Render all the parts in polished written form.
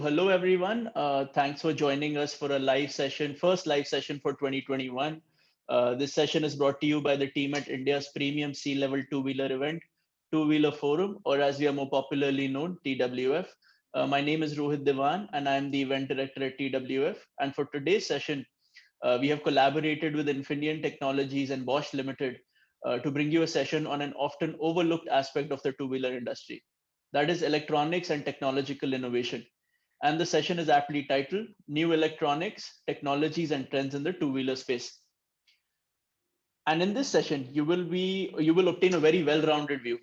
Hello everyone. Thanks for joining us for a live session, first live session for 2021. This session is brought to you by the team at India's premium C-level two-wheeler event, Two Wheeler Forum, or as we are more popularly known, TWF. My name is Rohit Devan, and I am the event director at TWF. And for today's session, we have collaborated with Infineon Technologies and Bosch Limited to bring you a session on an often overlooked aspect of the two-wheeler industry, that is electronics and technological innovation. And the session is aptly titled New Electronics, Technologies and Trends in the Two-Wheeler Space. And in this session, you will obtain a very well-rounded view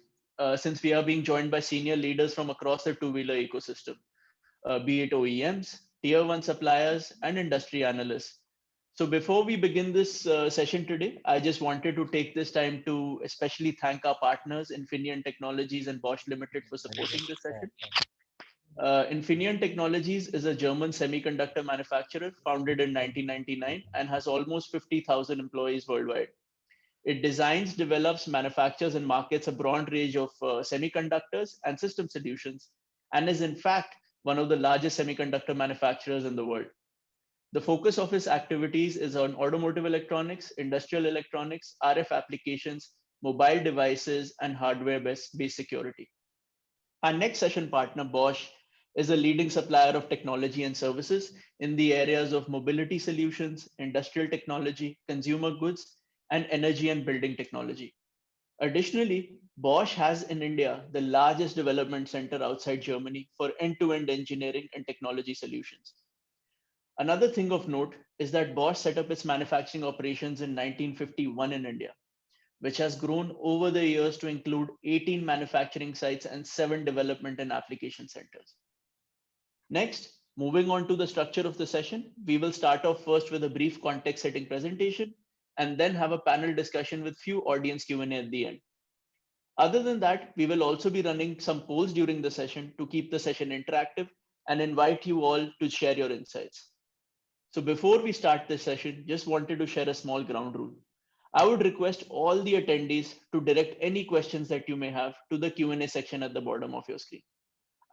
since we are being joined by senior leaders from across the two-wheeler ecosystem, be it OEMs, tier one suppliers, and industry analysts. So before we begin this session today, I just wanted to take this time to especially thank our partners, Infineon Technologies and Bosch Limited, for supporting this session. Infineon Technologies is a German semiconductor manufacturer founded in 1999 and has almost 50,000 employees worldwide. It designs, develops, manufactures, and markets a broad range of semiconductors and system solutions, and is in fact one of the largest semiconductor manufacturers in the world. The focus of its activities is on automotive electronics, industrial electronics, RF applications, mobile devices, and hardware-based security. Our next session partner, Bosch, is a leading supplier of technology and services in the areas of mobility solutions, industrial technology, consumer goods, and energy and building technology. Additionally, Bosch has in India the largest development center outside Germany for end-to-end engineering and technology solutions. Another thing of note is that Bosch set up its manufacturing operations in 1951 in India, which has grown over the years to include 18 manufacturing sites and 7 development and application centers. Next, moving on to the structure of the session, we will start off first with a brief context setting presentation and then have a panel discussion with few audience Q&A at the end. Other than that, we will also be running some polls during the session to keep the session interactive and invite you all to share your insights. So before we start this session, just wanted to share a small ground rule. I would request all the attendees to direct any questions that you may have to the Q&A section at the bottom of your screen.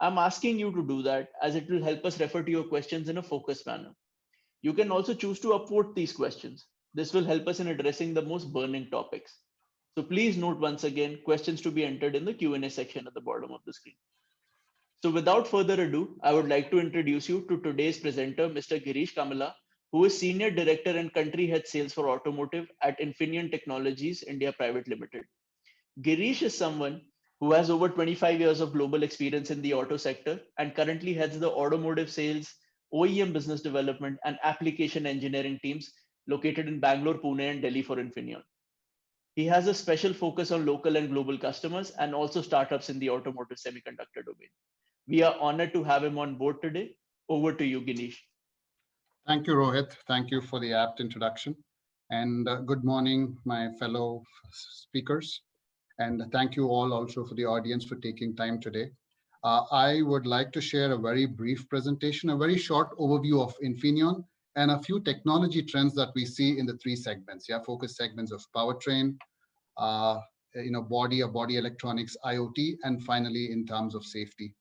I'm asking you to do that as it will help us refer to your questions in a focused manner. You can also choose to upvote these questions. This will help us in addressing the most burning topics. So please note once again, questions to be entered in the Q&A section at the bottom of the screen. So without further ado, I would like to introduce you to today's presenter, Mr. Girish Kamala, who is Senior Director and Country Head Sales for Automotive at Infineon Technologies India Private Limited. Girish is someone who has over 25 years of global experience in the auto sector and currently heads the automotive sales, OEM business development, and application engineering teams located in Bangalore, Pune, and Delhi for Infineon. He has a special focus on local and global customers and also startups in the automotive semiconductor domain. We are honored to have him on board today. Over to you, Girish. Thank you, Rohit. Thank you for the apt introduction. And good morning, my fellow speakers. And thank you all also for the audience for taking time today. I would like to share a very brief presentation, a very short overview of Infineon and a few technology trends that we see in the three segments, focus segments of powertrain, body electronics, IoT, and finally in terms of safety.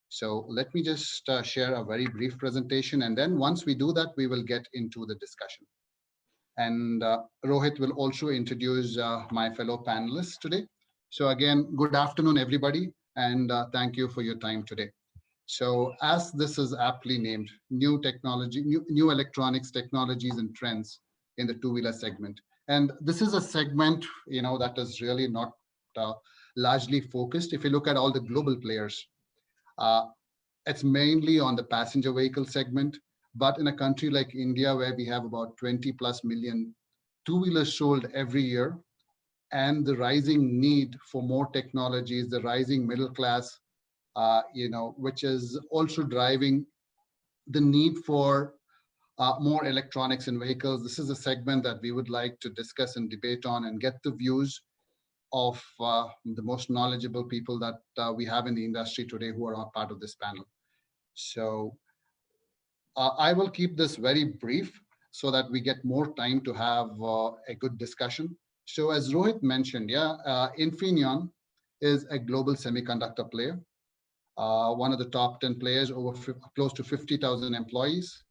So let me just share a very brief presentation, and then once we do that, we will get into the discussion. And Rohit will also introduce my fellow panelists today. So again, good afternoon, everybody, and thank you for your time today. So as this is aptly named, new technology, new electronics technologies and trends in the two-wheeler segment. And this is a segment, that is really not largely focused. If you look at all the global players, it's mainly on the passenger vehicle segment. But in a country like India, where we have about 20+ million two-wheelers sold every year, and the rising need for more technologies, the rising middle class, which is also driving the need for more electronics in vehicles. This is a segment that we would like to discuss and debate on and get the views of the most knowledgeable people that we have in the industry today who are part of this panel. So I will keep this very brief so that we get more time to have a good discussion. So as Rohit mentioned, Infineon is a global semiconductor player. one of the top 10 players, close to 50,000 employees.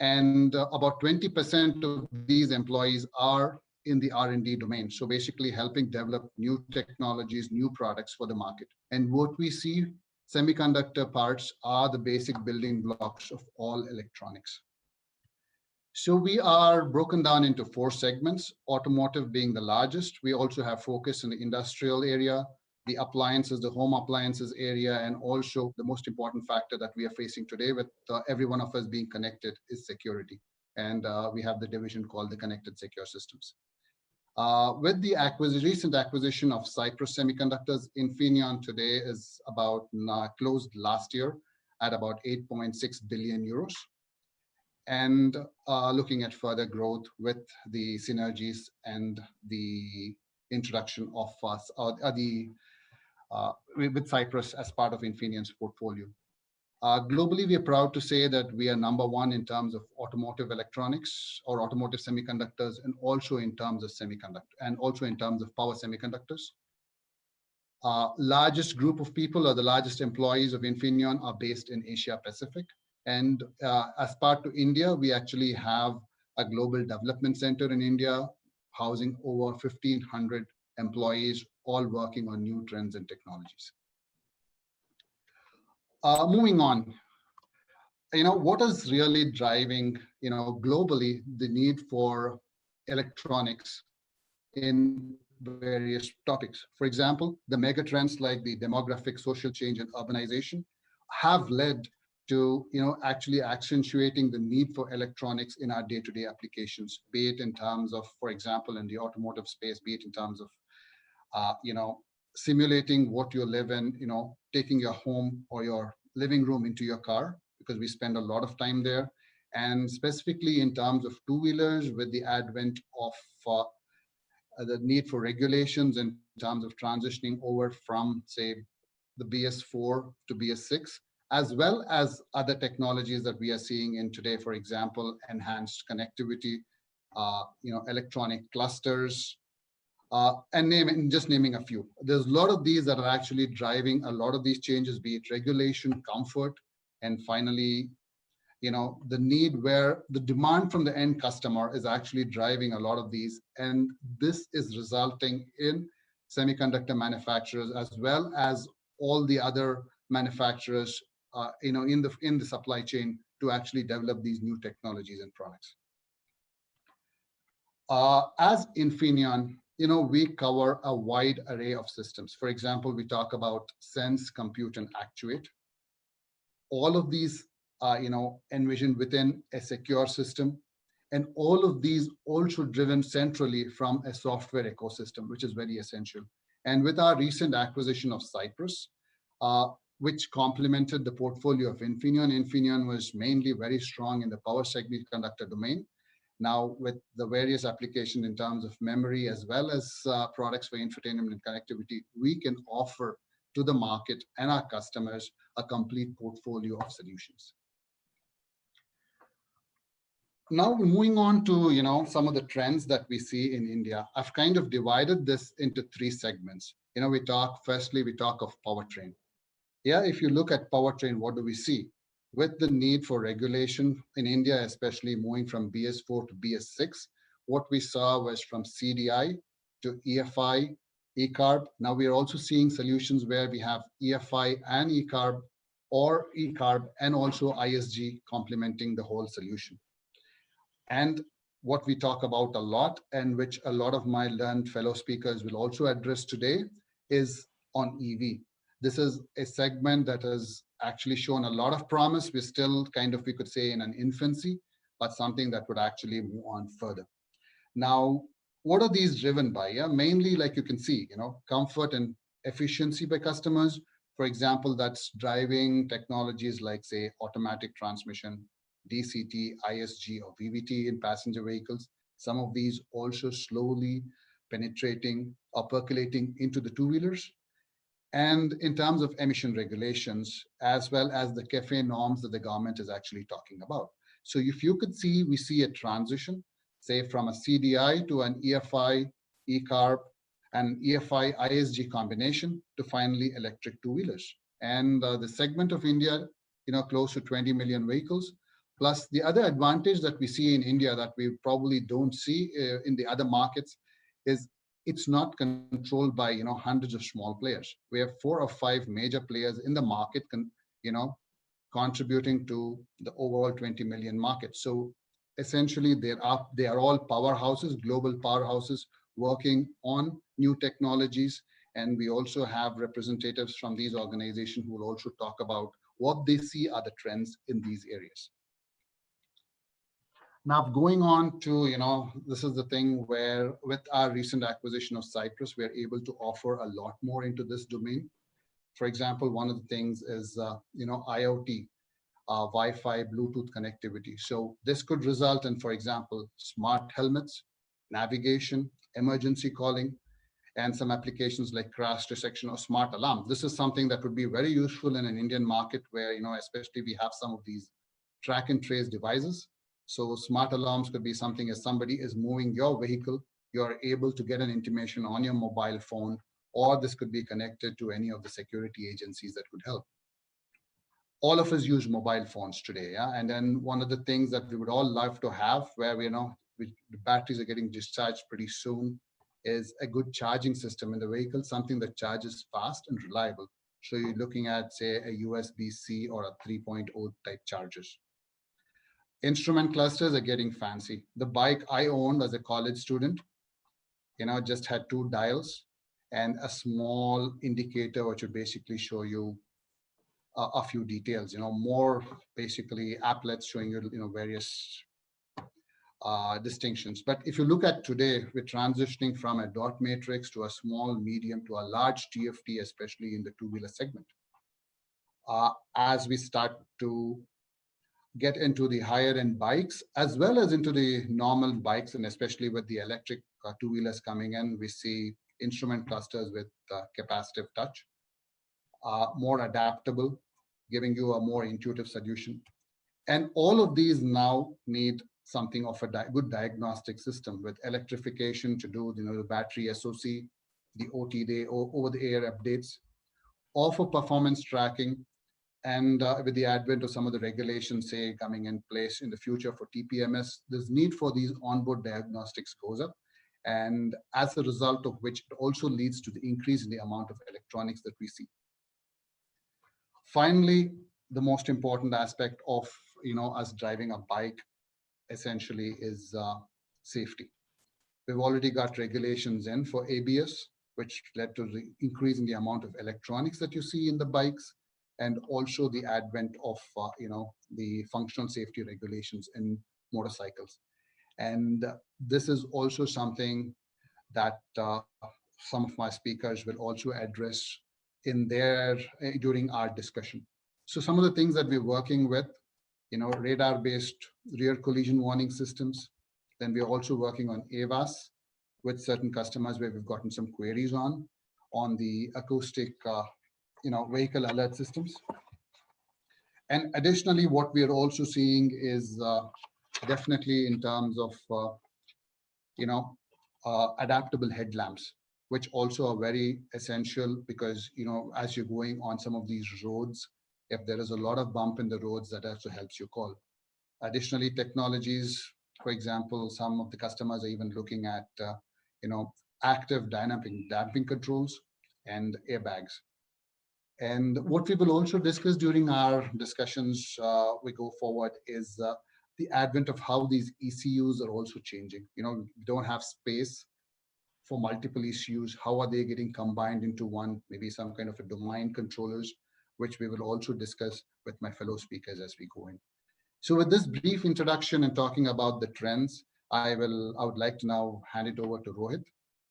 And about 20% of these employees are in the R&D domain. So basically helping develop new technologies, new products for the market. And what we see, semiconductor parts are the basic building blocks of all electronics. So we are broken down into 4 segments, automotive being the largest. We also have focus in the industrial area, the appliances, the home appliances area, and also the most important factor that we are facing today with every one of us being connected is security. And we have the division called the Connected Secure Systems. With the recent acquisition of Cyprus Semiconductors, Infineon today is about closed last year at about 8.6 billion euros. And looking at further growth with the synergies and the introduction of with Cyprus as part of Infineon's portfolio. Globally, we are proud to say that we are #1 in terms of automotive electronics or automotive semiconductors, and also in terms of power semiconductors. Largest group of people or the largest employees of Infineon are based in Asia Pacific. And as part to India, we actually have a global development center in India, housing over 1,500 employees, all working on new trends and technologies. Moving on, what is really driving, globally the need for electronics in various topics. For example, the mega trends like the demographic, social change, and urbanization have led to actually accentuating the need for electronics in our day-to-day applications, be it in terms of, for example, in the automotive space, be it in terms of simulating what you live in, taking your home or your living room into your car, because we spend a lot of time there. And specifically in terms of two-wheelers, with the advent of the need for regulations in terms of transitioning over from, say, the BS4 to BS6, as well as other technologies that we are seeing in today, for example, enhanced connectivity, electronic clusters, and just naming a few. There's a lot of these that are actually driving a lot of these changes, be it regulation, comfort, and finally, the need where the demand from the end customer is actually driving a lot of these. And this is resulting in semiconductor manufacturers as well as all the other manufacturers, in the supply chain to actually develop these new technologies and products. As Infineon, we cover a wide array of systems. For example, we talk about sense, compute, and actuate. All of these are, envisioned within a secure system. And all of these also driven centrally from a software ecosystem, which is very essential. And with our recent acquisition of Cyprus, which complemented the portfolio of Infineon, Infineon was mainly very strong in the power semiconductor domain. Now, with the various applications in terms of memory, as well as products for infotainment and connectivity, we can offer to the market and our customers a complete portfolio of solutions. Now, moving on to some of the trends that we see in India. I've kind of divided this into 3 segments. Firstly, we talk of powertrain. Yeah, if you look at powertrain, what do we see? With the need for regulation in India, especially moving from BS4 to BS6, what we saw was from CDI to EFI, ECARB. Now we are also seeing solutions where we have EFI and ECARB, or ECARB and also ISG complementing the whole solution. And what we talk about a lot, and which a lot of my learned fellow speakers will also address today, is on EV. This is a segment that has actually shown a lot of promise. We're still we could say, in an infancy, but something that would actually move on further. Now, what are these driven by? Yeah, mainly, like you can see, comfort and efficiency by customers. For example, that's driving technologies like, say, automatic transmission, DCT, ISG, or VVT in passenger vehicles. Some of these also slowly penetrating or percolating into the two-wheelers. And in terms of emission regulations, as well as the CAFE norms that the government is actually talking about. So if you could see, we see a transition, say, from a CDI to an EFI, ECARB, and EFI ISG combination to finally electric two-wheelers. And the segment of India, close to 20 million vehicles. Plus the other advantage that we see in India that we probably don't see in the other markets is it's not controlled by, hundreds of small players. We have 4 or 5 major players in the market, you know, contributing to the overall 20 million market. So essentially they are all powerhouses, global powerhouses working on new technologies. And we also have representatives from these organizations who will also talk about what they see are the trends in these areas. Now, going on to, this is the thing where with our recent acquisition of Cypress, we're able to offer a lot more into this domain. For example, one of the things is, IoT, Wi-Fi, Bluetooth connectivity. So this could result in, for example, smart helmets, navigation, emergency calling, and some applications like crash detection or smart alarm. This is something that would be very useful in an Indian market where, especially we have some of these track and trace devices. So smart alarms could be something as somebody is moving your vehicle, you're able to get an intimation on your mobile phone, or this could be connected to any of the security agencies that could help. All of us use mobile phones today, yeah? And then one of the things that we would all love to have where the batteries are getting discharged pretty soon is a good charging system in the vehicle, something that charges fast and reliable. So you're looking at, say, a USB-C or a 3.0 type chargers. Instrument clusters are getting fancy. The bike I owned as a college student, just had 2 dials and a small indicator, which would basically show you a few details, more basically applets showing you, various distinctions. But if you look at today, we're transitioning from a dot matrix to a small, medium to a large TFT, especially in the two-wheeler segment. As we start to get into the higher end bikes, as well as into the normal bikes, and especially with the electric two-wheelers coming in, we see instrument clusters with capacitive touch, more adaptable, giving you a more intuitive solution. And all of these now need something of a good diagnostic system with electrification to do, the battery SOC, the OTA, over-the-air updates, or for performance tracking. And with the advent of some of the regulations, say, coming in place in the future for TPMS, this need for these onboard diagnostics goes up. And as a result of which, it also leads to the increase in the amount of electronics that we see. Finally, the most important aspect of us driving a bike essentially is safety. We've already got regulations in for ABS, which led to the increase in the amount of electronics that you see in the bikes, and also the advent of the functional safety regulations in motorcycles. And this is also something that some of my speakers will also address in during our discussion. So some of the things that we're working with, radar-based rear collision warning systems. Then we're also working on AVAS with certain customers where we've gotten some queries on the acoustic, vehicle alert systems. And additionally, what we are also seeing is definitely in terms of, adaptable headlamps, which also are very essential because, as you're going on some of these roads, if there is a lot of bump in the roads, that also helps you call. Additionally, technologies, for example, some of the customers are even looking at, active dynamic damping controls and airbags. And what we will also discuss during our discussions, we go forward, is the advent of how these ECUs are also changing. We don't have space for multiple ECUs. How are they getting combined into one, maybe some kind of a domain controllers, which we will also discuss with my fellow speakers as we go in. So with this brief introduction and talking about the trends, I would like to now hand it over to Rohit.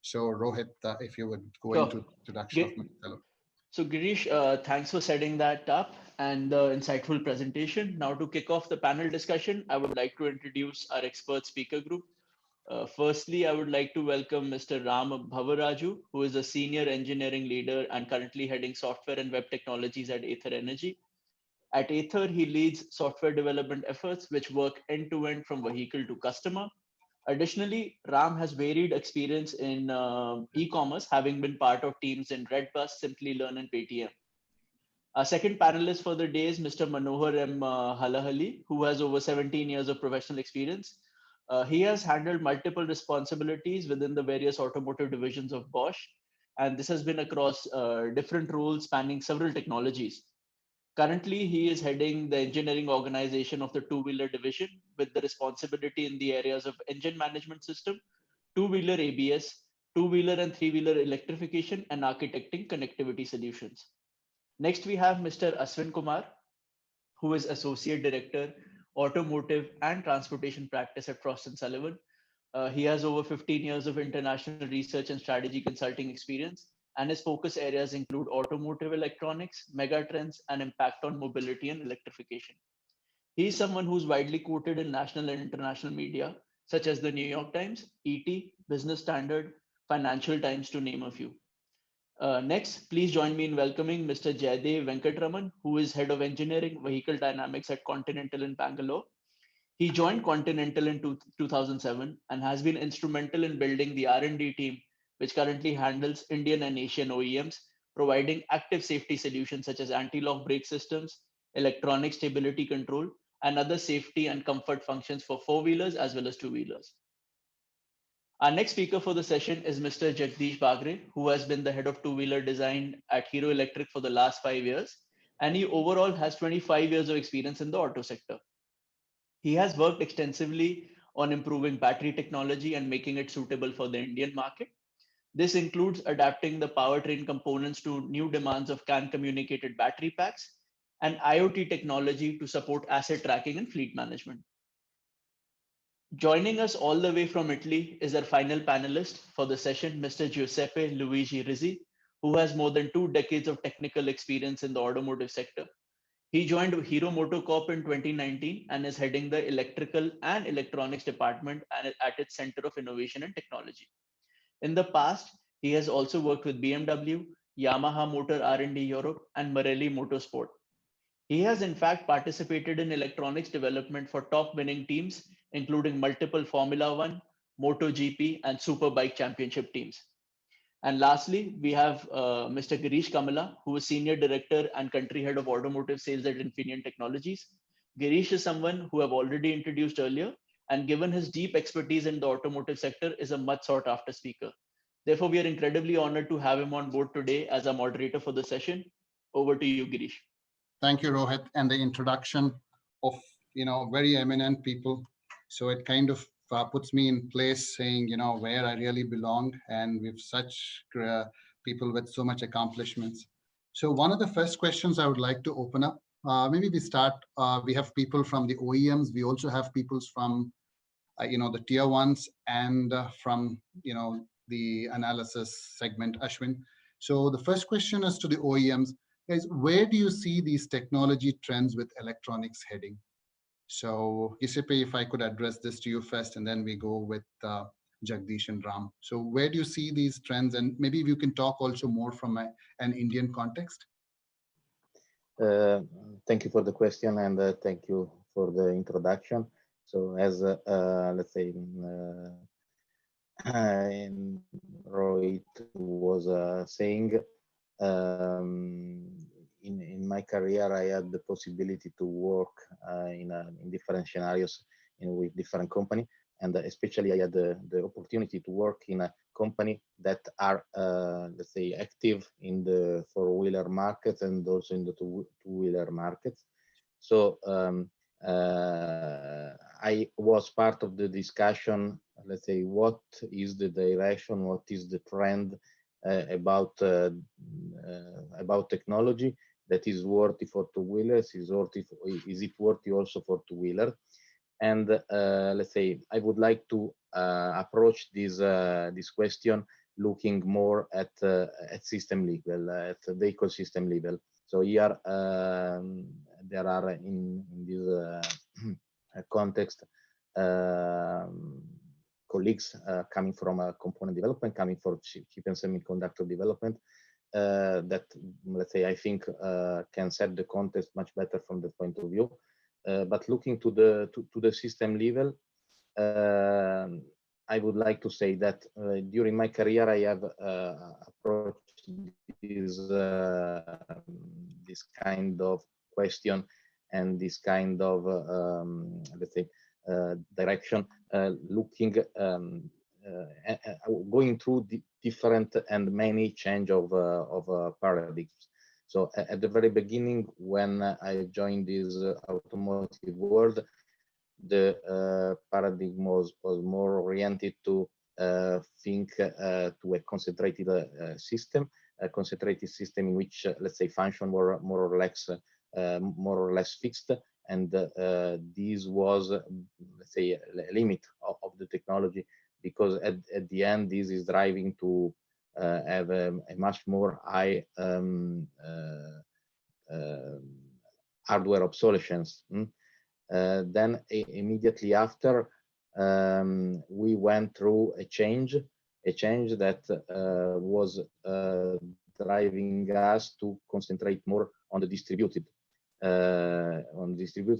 So Rohit, if you would go into introduction of my fellow. So Girish, thanks for setting that up and the insightful presentation. Now to kick off the panel discussion, I would like to introduce our expert speaker group. Firstly, I would like to welcome Mr. Ram Bhavaraju, who is a senior engineering leader and currently heading software and web technologies at Ather Energy. At Ather, he leads software development efforts which work end-to-end from vehicle to customer. Additionally, Ram has varied experience in e-commerce, having been part of teams in Redbus, Simply Learn, and Paytm. Our second panelist for the day is Mr. Manohar M. Halahali, who has over 17 years of professional experience. He has handled multiple responsibilities within the various automotive divisions of Bosch, and this has been across different roles spanning several technologies. Currently, he is heading the engineering organization of the two-wheeler division with the responsibility in the areas of engine management system, two-wheeler ABS, two-wheeler and three-wheeler electrification, and architecting connectivity solutions. Next, we have Mr. Aswin Kumar, who is Associate Director, Automotive and Transportation Practice at Frost & Sullivan. He has over 15 years of international research and strategy consulting experience, and his focus areas include automotive electronics, megatrends, and impact on mobility and electrification. He is someone who's widely quoted in national and international media, such as the New York Times, ET, Business Standard, Financial Times, to name a few. Next, please join me in welcoming Mr. Jaydev Venkatraman, who is Head of Engineering Vehicle Dynamics at Continental in Bangalore. He joined Continental in 2007 and has been instrumental in building the R&D team, which currently handles Indian and Asian OEMs, providing active safety solutions such as anti-lock brake systems, electronic stability control, and other safety and comfort functions for four-wheelers as well as two-wheelers. Our next speaker for the session is Mr. Jagdish Bagre, who has been the head of two-wheeler design at Hero Electric for the last 5 years, and he overall has 25 years of experience in the auto sector. He has worked extensively on improving battery technology and making it suitable for the Indian market. This includes adapting the powertrain components to new demands of CAN communicated battery packs and IoT technology to support asset tracking and fleet management. Joining us all the way from Italy is our final panelist for the session, Mr. Giuseppe Luigi Rizzi, who has more than 2 decades of technical experience in the automotive sector. He joined Hero MotoCorp in 2019 and is heading the electrical and electronics department at its Center of Innovation and Technology. In the past, he has also worked with BMW, Yamaha Motor R&D Europe, and Marelli Motorsport. He has in fact participated in electronics development for top winning teams, including multiple Formula One, MotoGP, and Superbike championship teams. And lastly, we have Mr. Girish Kamala, who is Senior Director and Country Head of Automotive Sales at Infineon Technologies. Girish is someone who I've already introduced earlier, and given his deep expertise in the automotive sector, is a much sought after speaker. Therefore, we are incredibly honored to have him on board today as a moderator for the session. Over to you, Girish. Thank you, Rohit, and the introduction of very eminent people. So it kind of puts me in place, saying where I really belong, and with such people with so much accomplishments. So one of the first questions I would like to open up. Maybe we start. We have people from the OEMs. We also have people from the tier ones and from the analysis segment, Ashwin. So the first question is to the OEMs. Is where do you see these technology trends with electronics heading? So Giuseppe, if I could address this to you first, and then we go with Jagdish and Ram. So where do you see these trends? And maybe you can talk also more from an Indian context. Thank you for the question, and thank you for the introduction. So as let's say Rohit was saying, in my career, I had the possibility to work in different scenarios with different companies, and especially I had the opportunity to work in a company that are, let's say, active in the four-wheeler market and also in the two-wheeler markets. So I was part of the discussion, let's say, what is the direction, what is the trend about technology that is worthy for two-wheelers, is it worthy also for two-wheeler? And let's say I would like to approach this question looking more at system level, at the ecosystem level. So here there are in this context colleagues coming from component development, coming from chip and semiconductor development, that, let's say, I think can set the context much better from the point of view. But looking to the system level, I would like to say that during my career, I have approached this kind of question and this kind of, let's say, direction, looking, going through the different and many change of paradigms. So at the very beginning, when I joined this automotive world, the paradigm was more oriented to think to a concentrated system, in which, let's say, function were more or less fixed, and this was, let's say, a limit of the technology, because at the end, this is driving to have a much more high hardware obsolescence. Then immediately after, we went through a change that was driving us to concentrate more on the distributed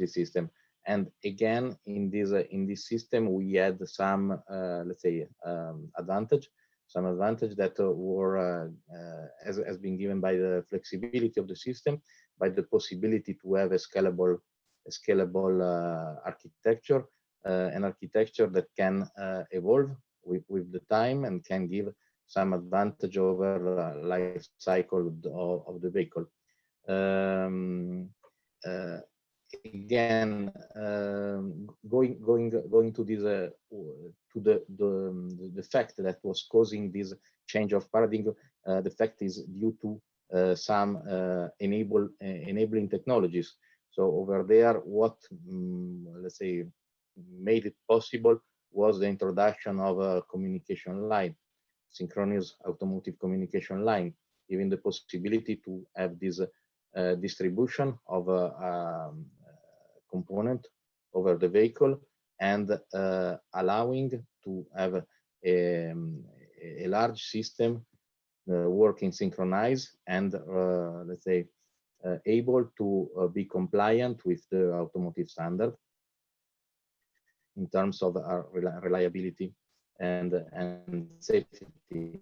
system. And again, in this system, we had some, let's say, advantage that were has been given by the flexibility of the system, by the possibility to have a scalable architecture, an architecture that can evolve with the time and can give some advantage over the life cycle of the vehicle. Again, going to this to the fact that was causing this change of paradigm, the fact is due to some enabling technologies. So over there, what let's say made it possible was the introduction of a communication line, synchronous automotive communication line, giving the possibility to have this distribution of a component over the vehicle, and allowing to have a large system working synchronized and let's say able to be compliant with the automotive standard in terms of reliability and safety.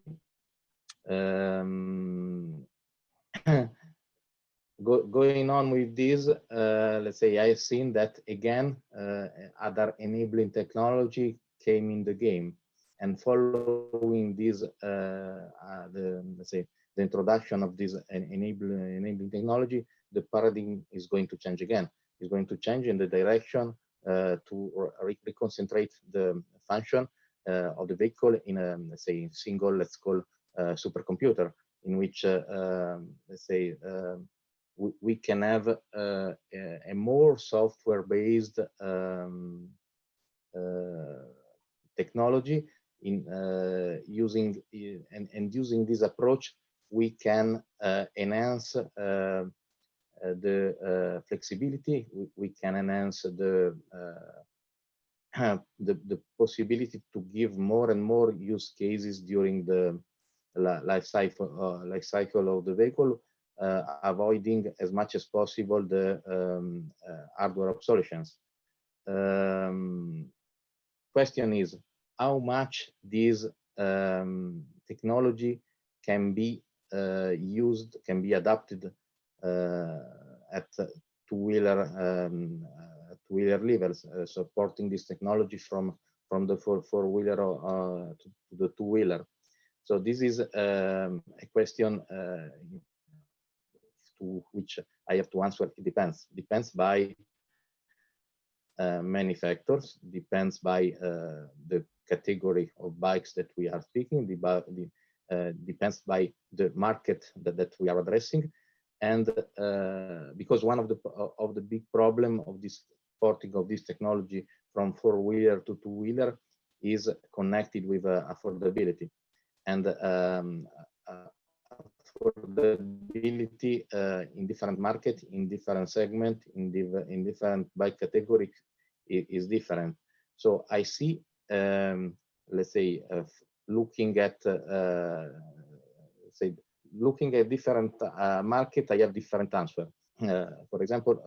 Going on with this, let's say I have seen that again, other enabling technology came in the game, and following this, let's say the introduction of this enabling technology, the paradigm is going to change again. It's going to change in the direction to reconcentrate the function of the vehicle in a, let's say, single, let's call supercomputer, in which let's say we can have a more software-based technology. In using using this approach, we can enhance the flexibility. We can enhance the possibility to give more and more use cases during the life cycle of the vehicle, avoiding as much as possible the hardware obsolescence. Question is how much this technology can be used, can be adapted at two-wheeler levels, supporting this technology from the four-wheeler to the two-wheeler. So this is a question to which I have to answer. It depends. Depends by many factors. Depends by the category of bikes that we are speaking. Depends by the market that we are addressing, and because one of the big problem of this porting of this technology from four-wheeler to two-wheeler is connected with affordability, and affordability in different market, in different segment, in different bike category is different. So I see, let's say, looking at looking at different market, I have different answer. For example,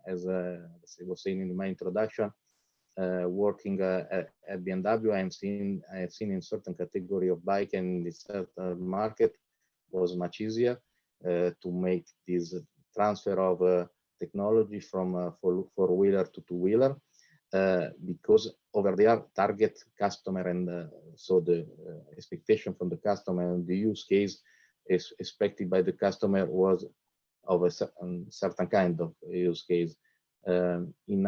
as I was saying in my introduction, working at BMW, I have seen in certain category of bike and in certain market was much easier to make this transfer of technology from four-wheeler to two-wheeler because over there target customer and so the expectation from the customer and the use case is expected by the customer was of a certain kind of use case. In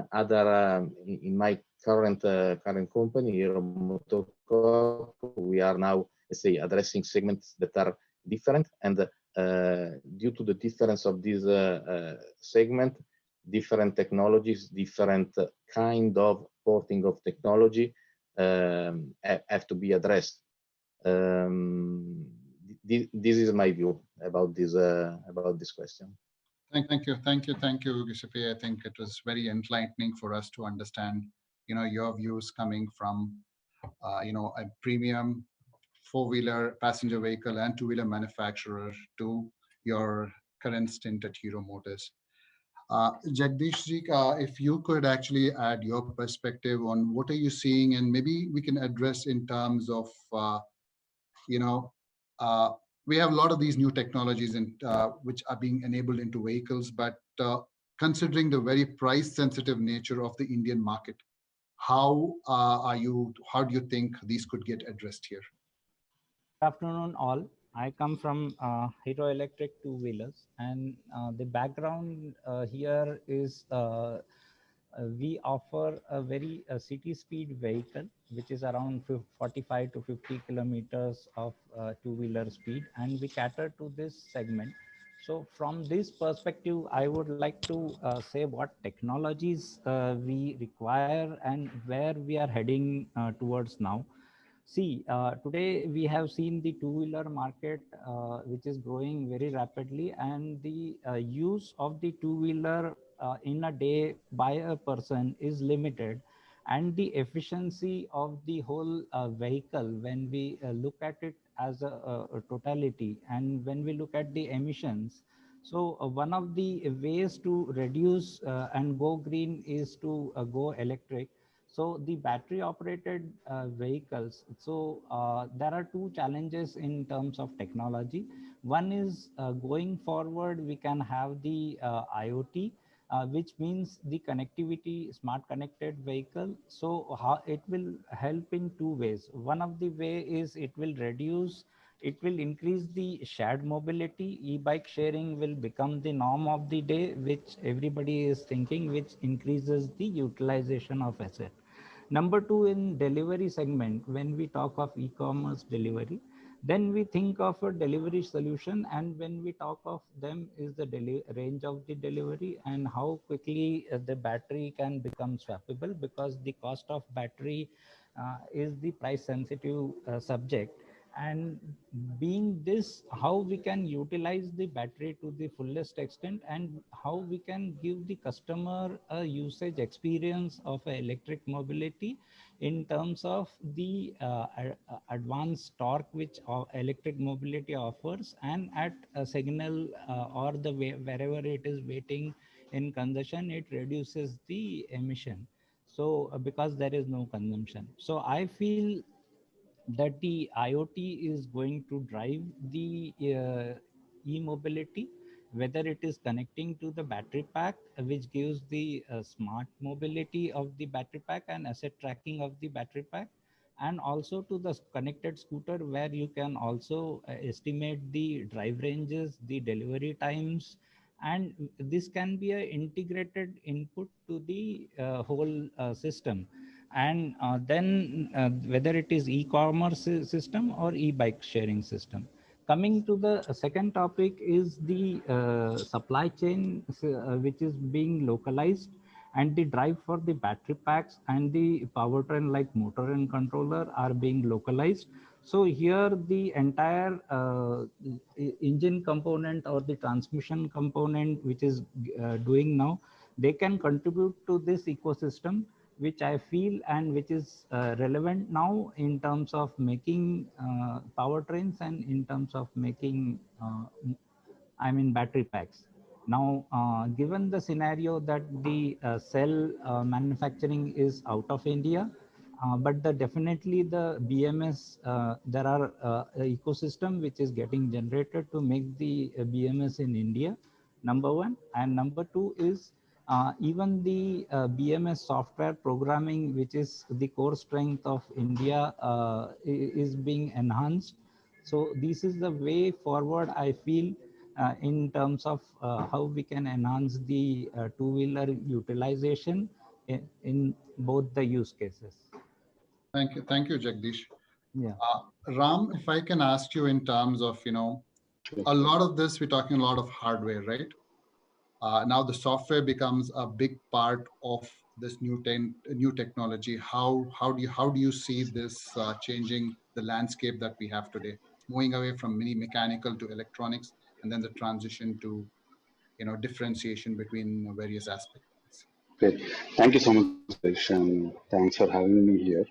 my current company, Hero Motocorp, we are now, let's say, addressing segments that are different, and due to the difference of this segment, different technologies, different kind of porting of technology have to be addressed. This is my view about this question. Thank you, Giuseppe. I think it was very enlightening for us to understand, your views coming from, a premium four-wheeler passenger vehicle and two-wheeler manufacturer to your current stint at Hero Motors. Jagdish ji, if you could actually add your perspective on what are you seeing, and maybe we can address in terms of, you know, we have a lot of these new technologies which are being enabled into vehicles, but considering the very price-sensitive nature of the Indian market, how do you think these could get addressed here? Good afternoon, all. I come from Hero Electric two-wheelers, and the background here is we offer a very city speed vehicle, which is around 45 to 50 kilometers of two-wheeler speed, and we cater to this segment. So from this perspective, I would like to say what technologies we require and where we are heading towards now. See, today we have seen the two-wheeler market, which is growing very rapidly, and the use of the two-wheeler in a day by a person is limited, and the efficiency of the whole vehicle, when we look at it as a totality, and when we look at the emissions, so one of the ways to reduce and go green is to go electric. So the battery operated vehicles, so there are two challenges in terms of technology. One is going forward, we can have the IoT, which means the connectivity, smart connected vehicle. So how it will help in two ways. One of the way is it will increase the shared mobility. E-bike sharing will become the norm of the day, which everybody is thinking, which increases the utilization of asset. Number two, in delivery segment, when we talk of e-commerce delivery, then we think of a delivery solution, and when we talk of them is the range of the delivery and how quickly the battery can become swappable, because the cost of battery is the price sensitive subject. And being this, how we can utilize the battery to the fullest extent, and how we can give the customer a usage experience of electric mobility in terms of the advanced torque which electric mobility offers, and at a signal or the way, wherever it is waiting in congestion, it reduces the emission. So because there is no consumption, so I feel that the IoT is going to drive the e-mobility, whether it is connecting to the battery pack, which gives the smart mobility of the battery pack and asset tracking of the battery pack, and also to the connected scooter, where you can also estimate the drive ranges, the delivery times, and this can be an integrated input to the whole system. And then whether it is e-commerce system or e-bike sharing system. Coming to the second topic is the supply chain, which is being localized, and the drive for the battery packs and the powertrain like motor and controller are being localized. So here the entire engine component or the transmission component, which is doing now, they can contribute to this ecosystem, which I feel and which is relevant now in terms of making powertrains and in terms of making, battery packs. Now, given the scenario that the cell manufacturing is out of India, but definitely the BMS, there are ecosystem which is getting generated to make the BMS in India, number one. And number two is even the BMS software programming, which is the core strength of India, is being enhanced. So this is the way forward, I feel, in terms of how we can enhance the two-wheeler utilization in both the use cases. Thank you, Jagdish. Yeah. Ram, if I can ask you in terms of, a lot of this, we're talking a lot of hardware, right? Now the software becomes a big part of this new technology. How do you see this changing the landscape that we have today, moving away from mini mechanical to electronics, and then the transition to differentiation between various aspects? Great. Thank you so much, Suresh, and thanks for having me here.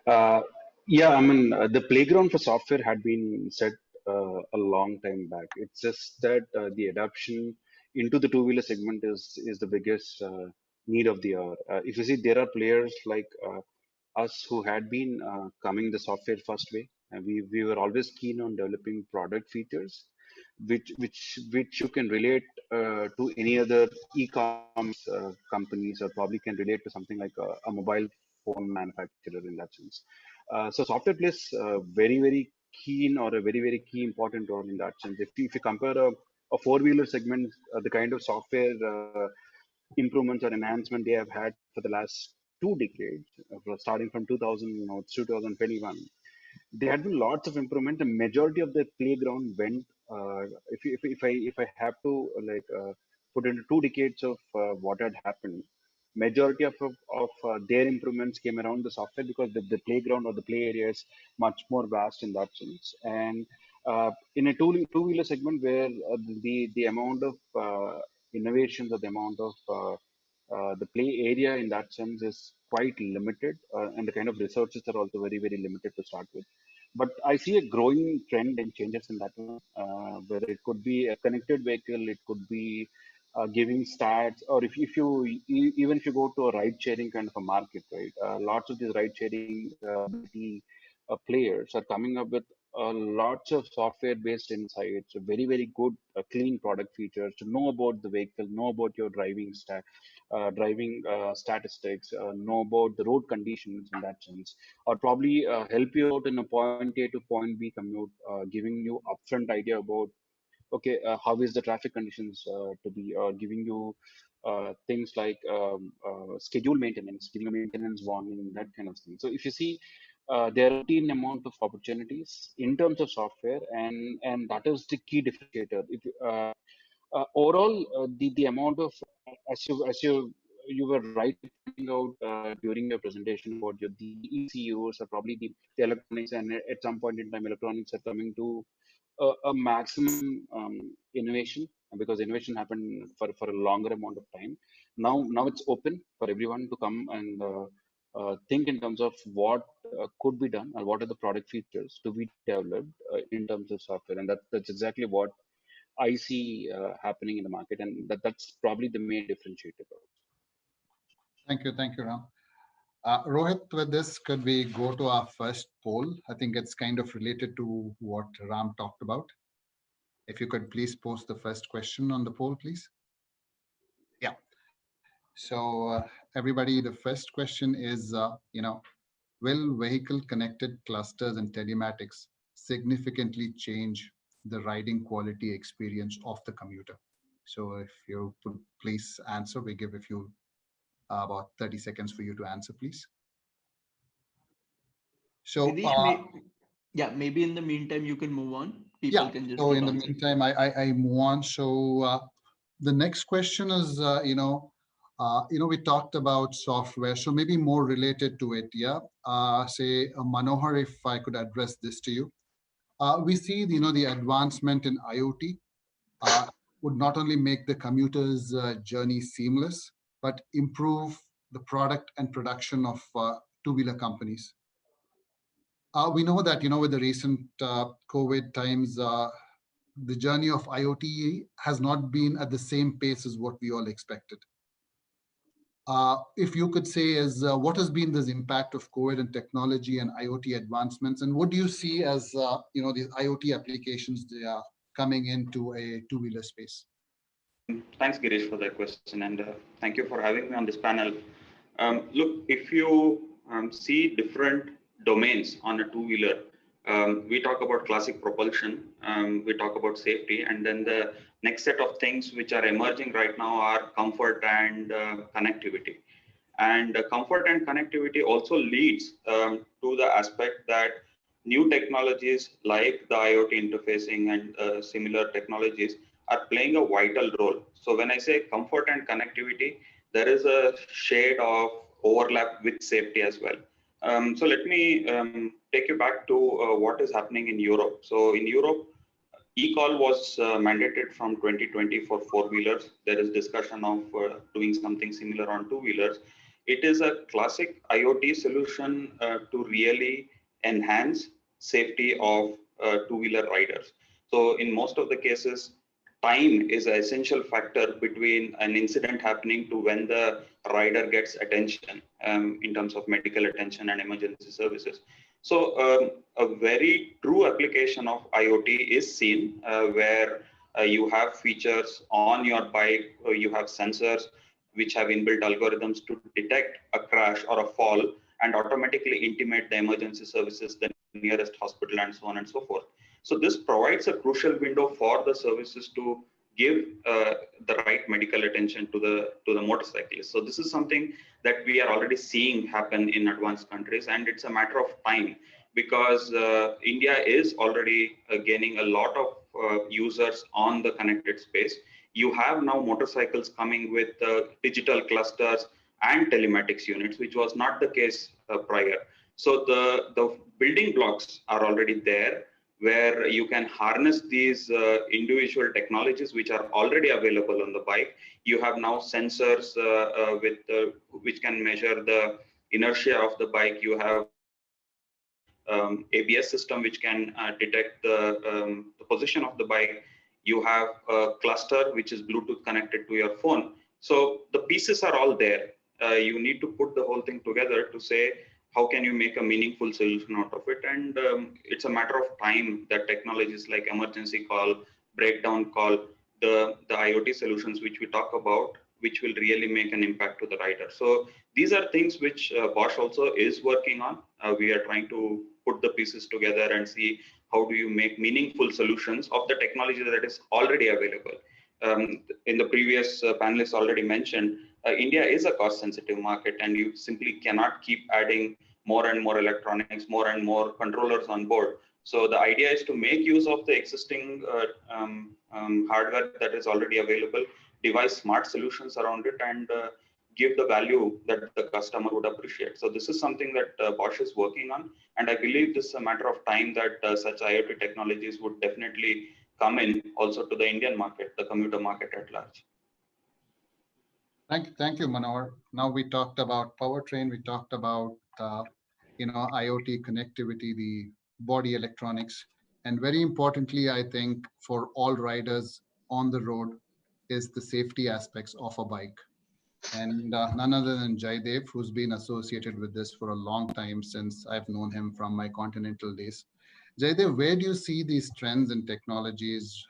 Uh, yeah, I mean, the playground for software had been set a long time back. It's just that the adoption into the two-wheeler segment is the biggest need of the hour. If you see, there are players like us who had been coming the software first way, and we were always keen on developing product features which you can relate to any other e-commerce companies, or probably can relate to something like a mobile phone manufacturer in that sense. So software plays very keen, or a very key important role in that sense. If you compare a four-wheeler segment, the kind of software improvements or enhancement they have had for the last 2 decades, starting from 2000 to 2021, there had been lots of improvement. The majority of the playground went. If I have to put into 2 decades of what had happened, majority of their improvements came around the software, because the playground or the play area is much more vast in that sense. And in a two-wheeler segment where the amount of innovations, or the amount of the play area in that sense is quite limited, and the kind of resources are also very limited to start with. But I see a growing trend and changes in that one, where it could be a connected vehicle, it could be giving stats, or if you even if you go to a ride sharing kind of a market, right? Lots of these ride sharing players are coming up with lots of software based insights, very good clean product features, to know about the vehicle, know about your driving statistics, know about the road conditions in that sense, or probably help you out in a point A to point B commute, giving you upfront idea about, okay, how is the traffic conditions to be, or giving you things like schedule maintenance, giving a maintenance warning, that kind of thing. So if you see, there are an amount of opportunities in terms of software, and that is the key differentiator. If overall, the amount of, as you were right pointing out during your presentation about the ECUs, or probably the electronics, and at some point in time electronics are coming to a maximum innovation, because innovation happened for a longer amount of time. Now it's open for everyone to come and think in terms of what could be done, or what are the product features to be developed in terms of software, and that's exactly what I see happening in the market, and that's probably the main differentiator. Thank you, Ram. Rohit, with this, could we go to our first poll? I think it's kind of related to what Ram talked about. If you could please post the first question on the poll, please. Yeah. So everybody, the first question is, will vehicle connected clusters and telematics significantly change the riding quality experience of the commuter? So if you could please answer, we give a few, about 30 seconds for you to answer, please. So, yeah, maybe in the meantime you can move on. People can just. So in the meantime, I move on. So the next question is, we talked about software, so maybe more related to it. Yeah. Say, Manohar, if I could address this to you. We see, the advancement in IoT would not only make the commuter's journey seamless, but improve the product and production of two-wheeler companies. We know that, with the recent COVID times, the journey of IoT has not been at the same pace as what we all expected. If you could say what has been this impact of COVID and technology and IoT advancements, and what do you see as these IoT applications they are coming into a two-wheeler space? Thanks, Girish, for that question, and thank you for having me on this panel. Look, if you see different domains on a two-wheeler, we talk about classic propulsion, we talk about safety, and then the next set of things which are emerging right now are comfort and connectivity. And comfort and connectivity also leads to the aspect that new technologies like the IoT interfacing and similar technologies are playing a vital role. So when I say comfort and connectivity, there is a shade of overlap with safety as well. So let me take you back to what is happening in Europe. So in Europe, eCall was mandated from 2020 for four-wheelers. There is discussion of doing something similar on two-wheelers. It is a classic IoT solution to really enhance safety of two-wheeler riders. So in most of the cases, time is an essential factor between an incident happening to when the rider gets attention in terms of medical attention and emergency services. So a very true application of IoT is seen where you have features on your bike, or you have sensors which have inbuilt algorithms to detect a crash or a fall and automatically intimate the emergency services, the nearest hospital, and so on and so forth. So this provides a crucial window for the services to give the right medical attention to the motorcyclist. So this is something that we are already seeing happen in advanced countries, and it's a matter of time because India is already gaining a lot of users on the connected space. You have now motorcycles coming with digital clusters and telematics units, which was not the case prior. So the building blocks are already there, where you can harness these individual technologies which are already available on the bike. You have now sensors which can measure the inertia of the bike. You have ABS system which can detect the position of the bike. You have a cluster which is Bluetooth connected to your phone. So the pieces are all there. You need to put the whole thing together to say, how can you make a meaningful solution out of it? And it's a matter of time that technologies like emergency call, breakdown call, the IoT solutions which we talk about, which will really make an impact to the rider. So these are things which Bosch also is working on. We are trying to put the pieces together and see how do you make meaningful solutions of the technology that is already available. In the previous panelists already mentioned, India is a cost-sensitive market, and you simply cannot keep adding more and more electronics, more and more controllers on board. So the idea is to make use of the existing hardware that is already available, devise smart solutions around it, and give the value that the customer would appreciate. So this is something that Bosch is working on, and I believe this is a matter of time that such IoT technologies would definitely come in also to the Indian market, the commuter market at large. Thank you, Manohar. Now we talked about powertrain, we talked about IoT connectivity, the body electronics, and very importantly, I think for all riders on the road is the safety aspects of a bike. And none other than Jaidev, who's been associated with this for a long time since I've known him from my Continental days. Jaidev, where do you see these trends and technologies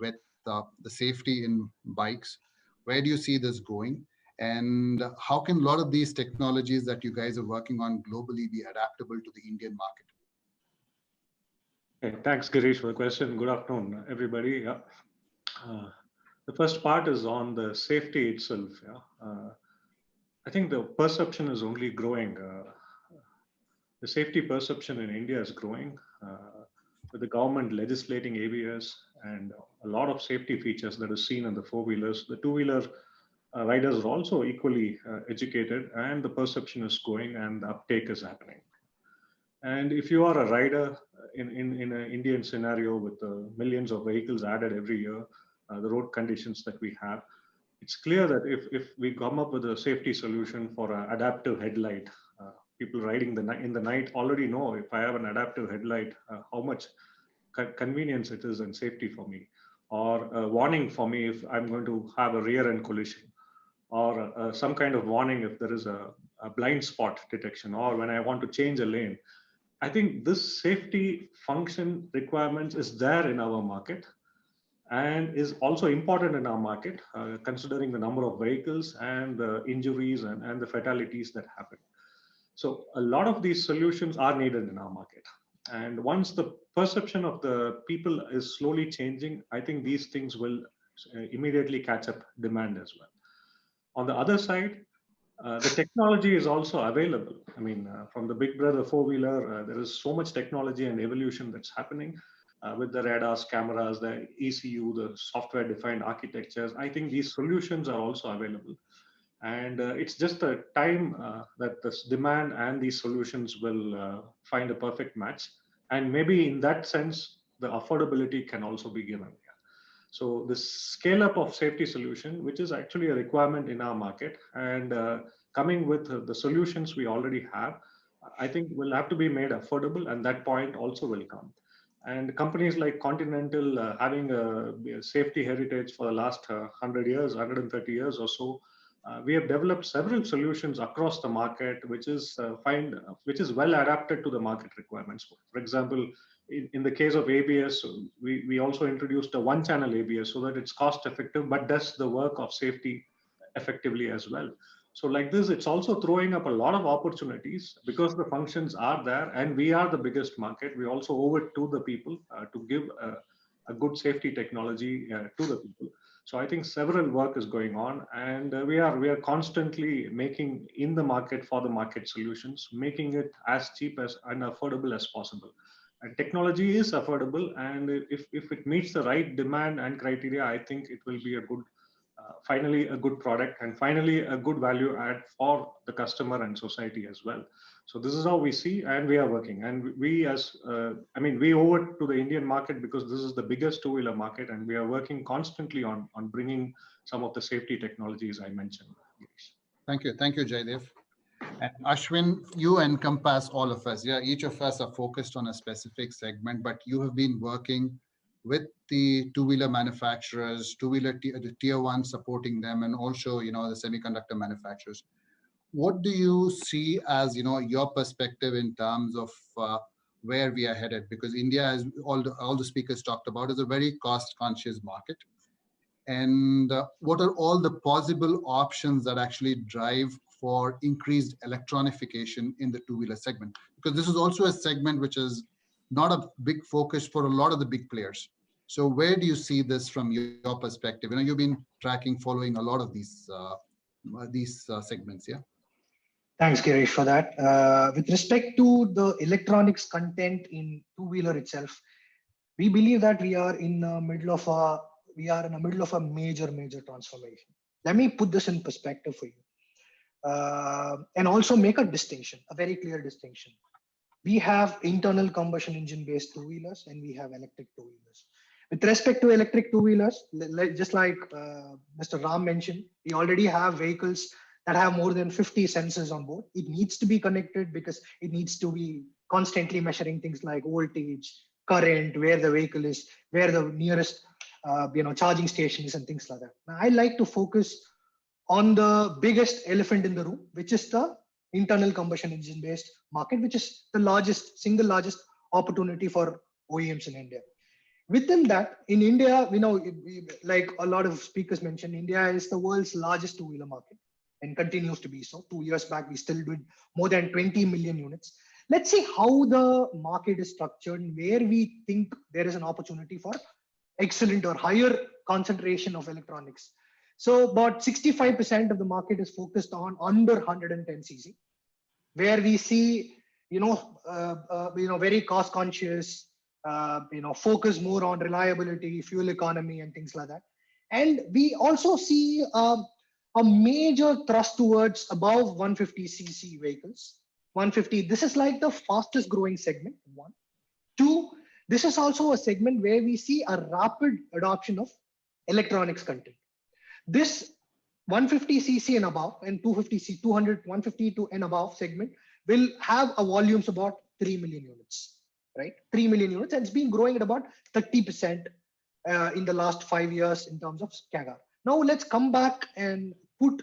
with the safety in bikes? Where do you see this going? And how can a lot of these technologies that you guys are working on globally be adaptable to the Indian market? Okay, thanks, Girish, for the question. Good afternoon, everybody. Yeah. The first part is on the safety itself. Yeah. I think the perception is only growing. The safety perception in India is growing with the government legislating ABS and a lot of safety features that is seen in the four-wheelers. The two-wheeler riders are also equally educated, and the perception is growing and the uptake is happening. And if you are a rider in an Indian scenario with millions of vehicles added every year, the road conditions that we have, it's clear that if we come up with a safety solution for an adaptive headlight, people riding in the night already know if I have an adaptive headlight, how much convenience it is and safety for me, or a warning for me if I'm going to have a rear end collision, or some kind of warning if there is a blind spot detection, or when I want to change a lane. I think this safety function requirements is there in our market and is also important in our market, considering the number of vehicles and the injuries and the fatalities that happen. So a lot of these solutions are needed in our market. And once the perception of the people is slowly changing, I think these things will immediately catch up demand as well. On the other side, the technology is also available. I mean, from the Big Brother four-wheeler, there is so much technology and evolution that's happening with the radars, cameras, the ECU, the software-defined architectures. I think these solutions are also available. And it's just a time that this demand and these solutions will find a perfect match. And maybe in that sense, the affordability can also be given. So the scale up of safety solution, which is actually a requirement in our market, and coming with the solutions we already have, I think will have to be made affordable, and that point also will come. And companies like Continental, having a safety heritage for the last 100 years, 130 years or so, we have developed several solutions across the market, which is well adapted to the market requirements. For example, in the case of ABS, we also introduced a one-channel ABS so that it's cost-effective, but does the work of safety effectively as well. So like this, it's also throwing up a lot of opportunities because the functions are there, and we are the biggest market. We also owe it to the people to give a good safety technology to the people. So I think several work is going on, and we are constantly making in the market for the market solutions, making it as cheap as and affordable as possible. And technology is affordable, and if it meets the right demand and criteria, I think it will be a good, finally a good product, and finally a good value add for the customer and society as well. So this is how we see, and we are working. And we as, we owe it to the Indian market because this is the biggest two-wheeler market, and we are working constantly on bringing some of the safety technologies I mentioned. Thank you, Jaidev. And Ashwin, you encompass all of us. Yeah, each of us are focused on a specific segment, but you have been working with the two-wheeler manufacturers, the tier one, supporting them, and also, the semiconductor manufacturers. What do you see as, your perspective in terms of where we are headed? Because India, as all the speakers talked about, is a very cost-conscious market. And what are all the possible options that actually drive for increased electronification in the two-wheeler segment? Because this is also a segment which is not a big focus for a lot of the big players. So where do you see this from your perspective? You've been following a lot of these segments, yeah? Thanks, Girish, for that. With respect to the electronics content in two-wheeler itself, we believe that we are in the middle of a major transformation. Let me put this in perspective for you, and also make a very clear distinction. We have internal combustion engine based two-wheelers, and we have electric two-wheelers. With respect to electric two-wheelers, just like Mr. Ram mentioned, we already have vehicles that have more than 50 sensors on board. It needs to be connected because it needs to be constantly measuring things like voltage, current, where the vehicle is, where the nearest charging station is, and things like that. Now, I like to focus on the biggest elephant in the room, which is the internal combustion engine based market, which is the single largest opportunity for OEMs in India. Within that, in India, like a lot of speakers mentioned, India is the world's largest two-wheeler market and continues to be so. 2 years back, we still did more than 20 million units. Let's see how the market is structured and where we think there is an opportunity for excellent or higher concentration of electronics. So about 65% of the market is focused on under 110 cc, where we see, very cost conscious, focus more on reliability, fuel economy, and things like that. And we also see a major thrust towards above 150 cc vehicles. 150, this is like the fastest growing segment, 1. 2, this is also a segment where we see a rapid adoption of electronics content. This 150 cc and above and 250 150 to and above segment will have a volumes about 3 million units, right? 3 million units, and it's been growing at about 30% in the last 5 years in terms of CAGR. Now let's come back and put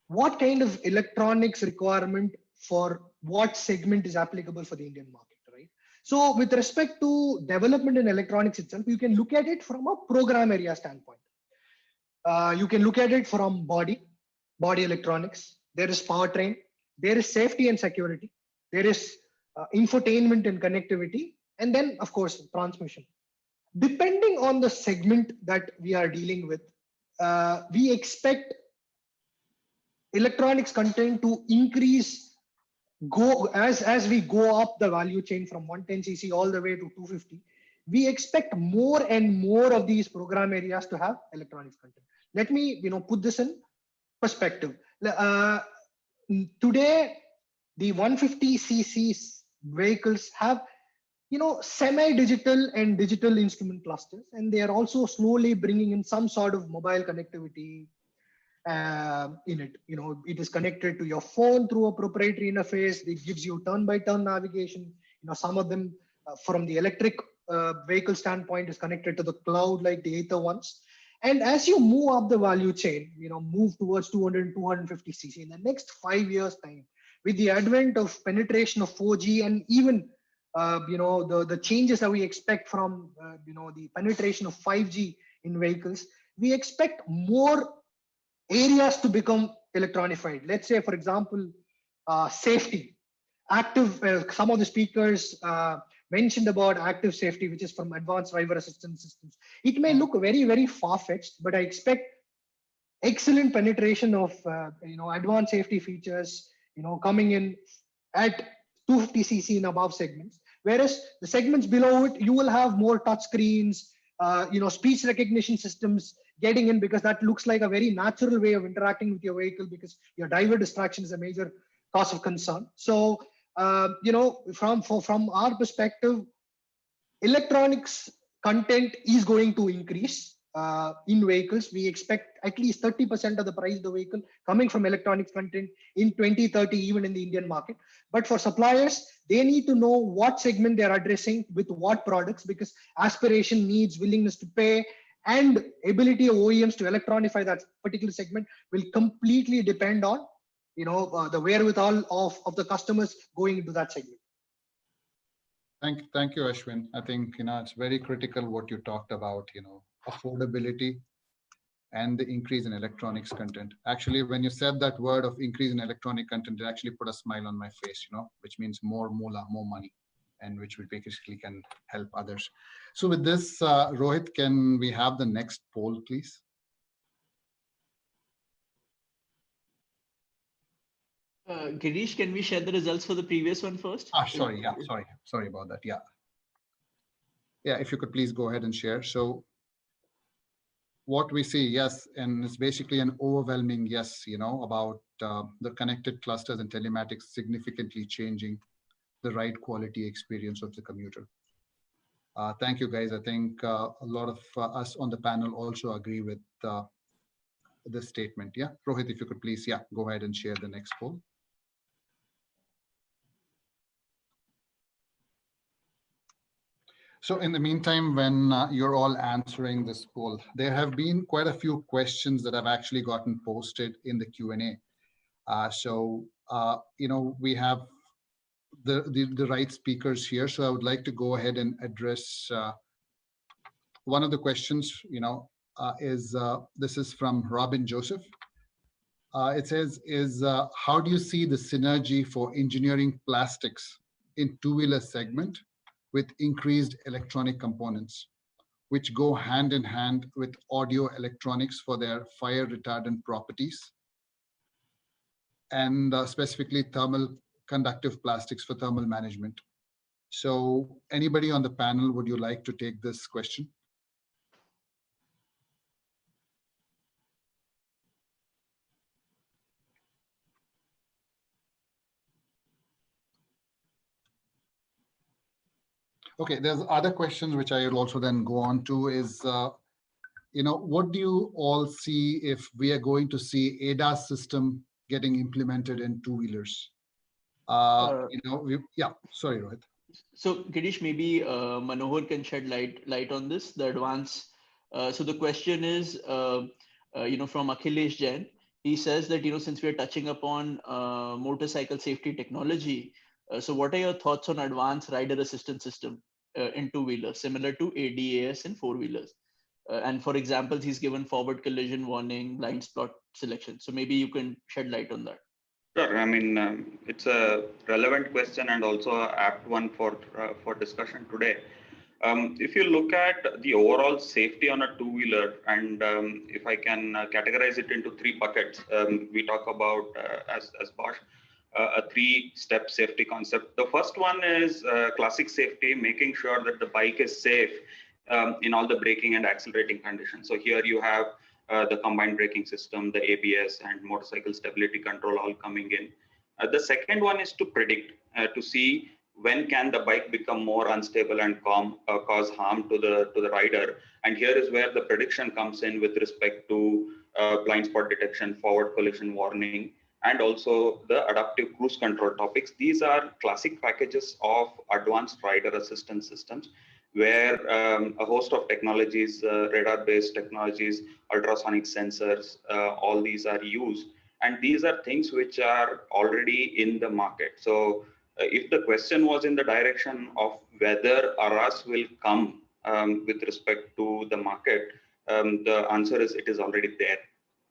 what kind of electronics requirement for what segment is applicable for the Indian market, right? So with respect to development in electronics itself, you can look at it from a program area standpoint. You can look at it from body electronics. There is powertrain. There is safety and security. There is infotainment and connectivity. And then, of course, transmission. Depending on the segment that we are dealing with, we expect electronics content to increase, as we go up the value chain from 110cc all the way to 250. We expect more and more of these program areas to have electronics content. Let me put this in perspective. Today, the 150cc vehicles have semi-digital and digital instrument clusters, and they are also slowly bringing in some sort of mobile connectivity in it. It is connected to your phone through a proprietary interface. It gives you turn-by-turn navigation. Some of them from the electric vehicle standpoint is connected to the cloud like the Ather ones. And as you move up the value chain, move towards 200 and 250cc in the next 5 years time, with the advent of penetration of 4G and even the changes that we expect from the penetration of 5G in vehicles, we expect more areas to become electronified. Let's say, for example, safety, active. Some of the speakers mentioned about active safety, which is from advanced driver assistance systems. It may look very, very far-fetched, but I expect excellent penetration of advanced safety features coming in at 250cc and above segments. Whereas the segments below it, you will have more touch screens, speech recognition systems getting in, because that looks like a very natural way of interacting with your vehicle, because your driver distraction is a major cause of concern. So, from our perspective, electronics content is going to increase in vehicles. We expect at least 30% of the price of the vehicle coming from electronics content in 2030, even in the Indian market. But for suppliers, they need to know what segment they're addressing with what products, because aspiration, needs, willingness to pay, and ability of OEMs to electronify that particular segment will completely depend on the wherewithal of the customers going into that segment. Thank you, Ashwin. I think it's very critical what you talked about, affordability and the increase in electronics content. Actually, when you said that word of increase in electronic content, it actually put a smile on my face, which means more moolah, more money, and which we basically can help others. So with this, Rohit, can we have the next poll, please? Girish, can we share the results for the previous one first? Sorry about that. Yeah, if you could please go ahead and share. So what we see, yes, and it's basically an overwhelming yes, about the connected clusters and telematics significantly changing the ride quality experience of the commuter. Thank you, guys. I think a lot of us on the panel also agree with this statement. Yeah, Rohit, if you could please, go ahead and share the next poll. So in the meantime, when you're all answering this poll, there have been quite a few questions that have actually gotten posted in the Q&A. We have the right speakers here. So I would like to go ahead and address one of the questions, this is from Robin Joseph. It says, how do you see the synergy for engineering plastics in two-wheeler segment with increased electronic components, which go hand in hand with audio electronics for their fire retardant properties, and specifically thermal conductive plastics for thermal management? So anybody on the panel, would you like to take this question? Okay, there's other questions which I will also then go on to is, what do you all see if we are going to see ADAS system getting implemented in two-wheelers? Sorry, Rohit. So Girish, maybe Manohar can shed light on this. The advance. So the question is, from Akhilesh Jain. He says that since we are touching upon motorcycle safety technology, so what are your thoughts on advanced rider assistance system in two-wheelers, similar to ADAS in four-wheelers? And for examples, he's given forward collision warning, blind spot selection. So maybe you can shed light on that. Sure. I mean, it's a relevant question and also an apt one for discussion today. If you look at the overall safety on a two-wheeler, and if I can categorize it into three buckets, we talk about as Bosch a three-step safety concept. The first one is classic safety, making sure that the bike is safe in all the braking and accelerating conditions. So here you have the combined braking system, the ABS, and motorcycle stability control all coming in. The second one is to predict, to see when can the bike become more unstable and cause harm to the rider. And here is where the prediction comes in with respect to blind spot detection, forward collision warning, and also the adaptive cruise control topics. These are classic packages of advanced rider assistance systems, where a host of technologies, radar-based technologies, ultrasonic sensors, all these are used. And these are things which are already in the market. So if the question was in the direction of whether ARAS will come with respect to the market, the answer is it is already there.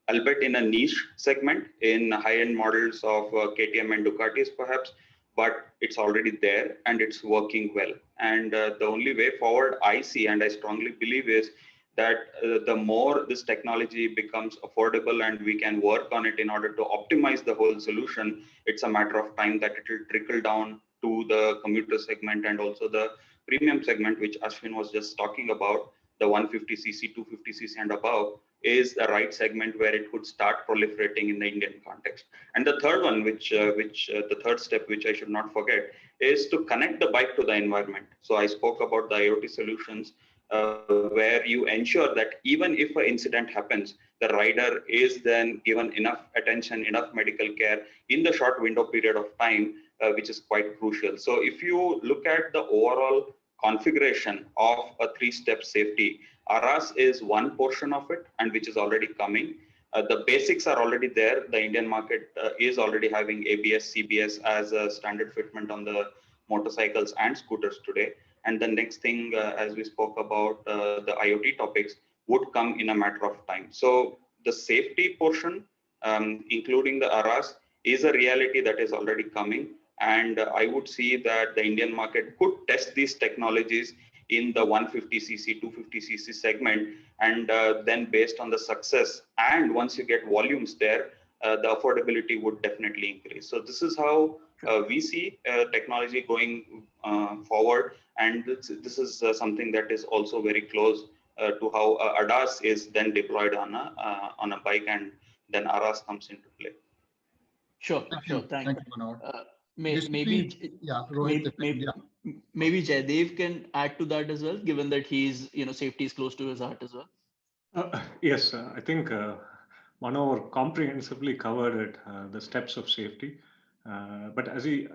Albeit in a niche segment, in high-end models of KTM and Ducatis perhaps, but it's already there and it's working well. And the only way forward I see, and I strongly believe, is that the more this technology becomes affordable and we can work on it in order to optimize the whole solution, it's a matter of time that it will trickle down to the commuter segment and also the premium segment, which Ashwin was just talking about, the 150cc, 250cc and above, is the right segment where it could start proliferating in the Indian context. And the third one, the third step, which I should not forget, is to connect the bike to the environment. So I spoke about the IoT solutions, where you ensure that even if an incident happens, the rider is then given enough attention, enough medical care in the short window period of time, which is quite crucial. So if you look at the overall configuration of a three-step safety, ARAS is one portion of it, and which is already coming. The basics are already there. The Indian market is already having ABS, CBS as a standard fitment on the motorcycles and scooters today. And the next thing, as we spoke about the IoT topics, would come in a matter of time. So the safety portion, including the ARAS, is a reality that is already coming. And I would see that the Indian market could test these technologies in the 150cc, 250cc segment. And then based on the success, and once you get volumes there, the affordability would definitely increase. So this is how we see technology going forward. And this is something that is also very close to how ADAS is then deployed on a bike, and then ARAS comes into play. Sure. Thank you, Manohar. Maybe Rohit, maybe Jaidev can add to that as well, given that he's safety is close to his heart as well. Yes, I think Manohar comprehensively covered it, the steps of safety. But as we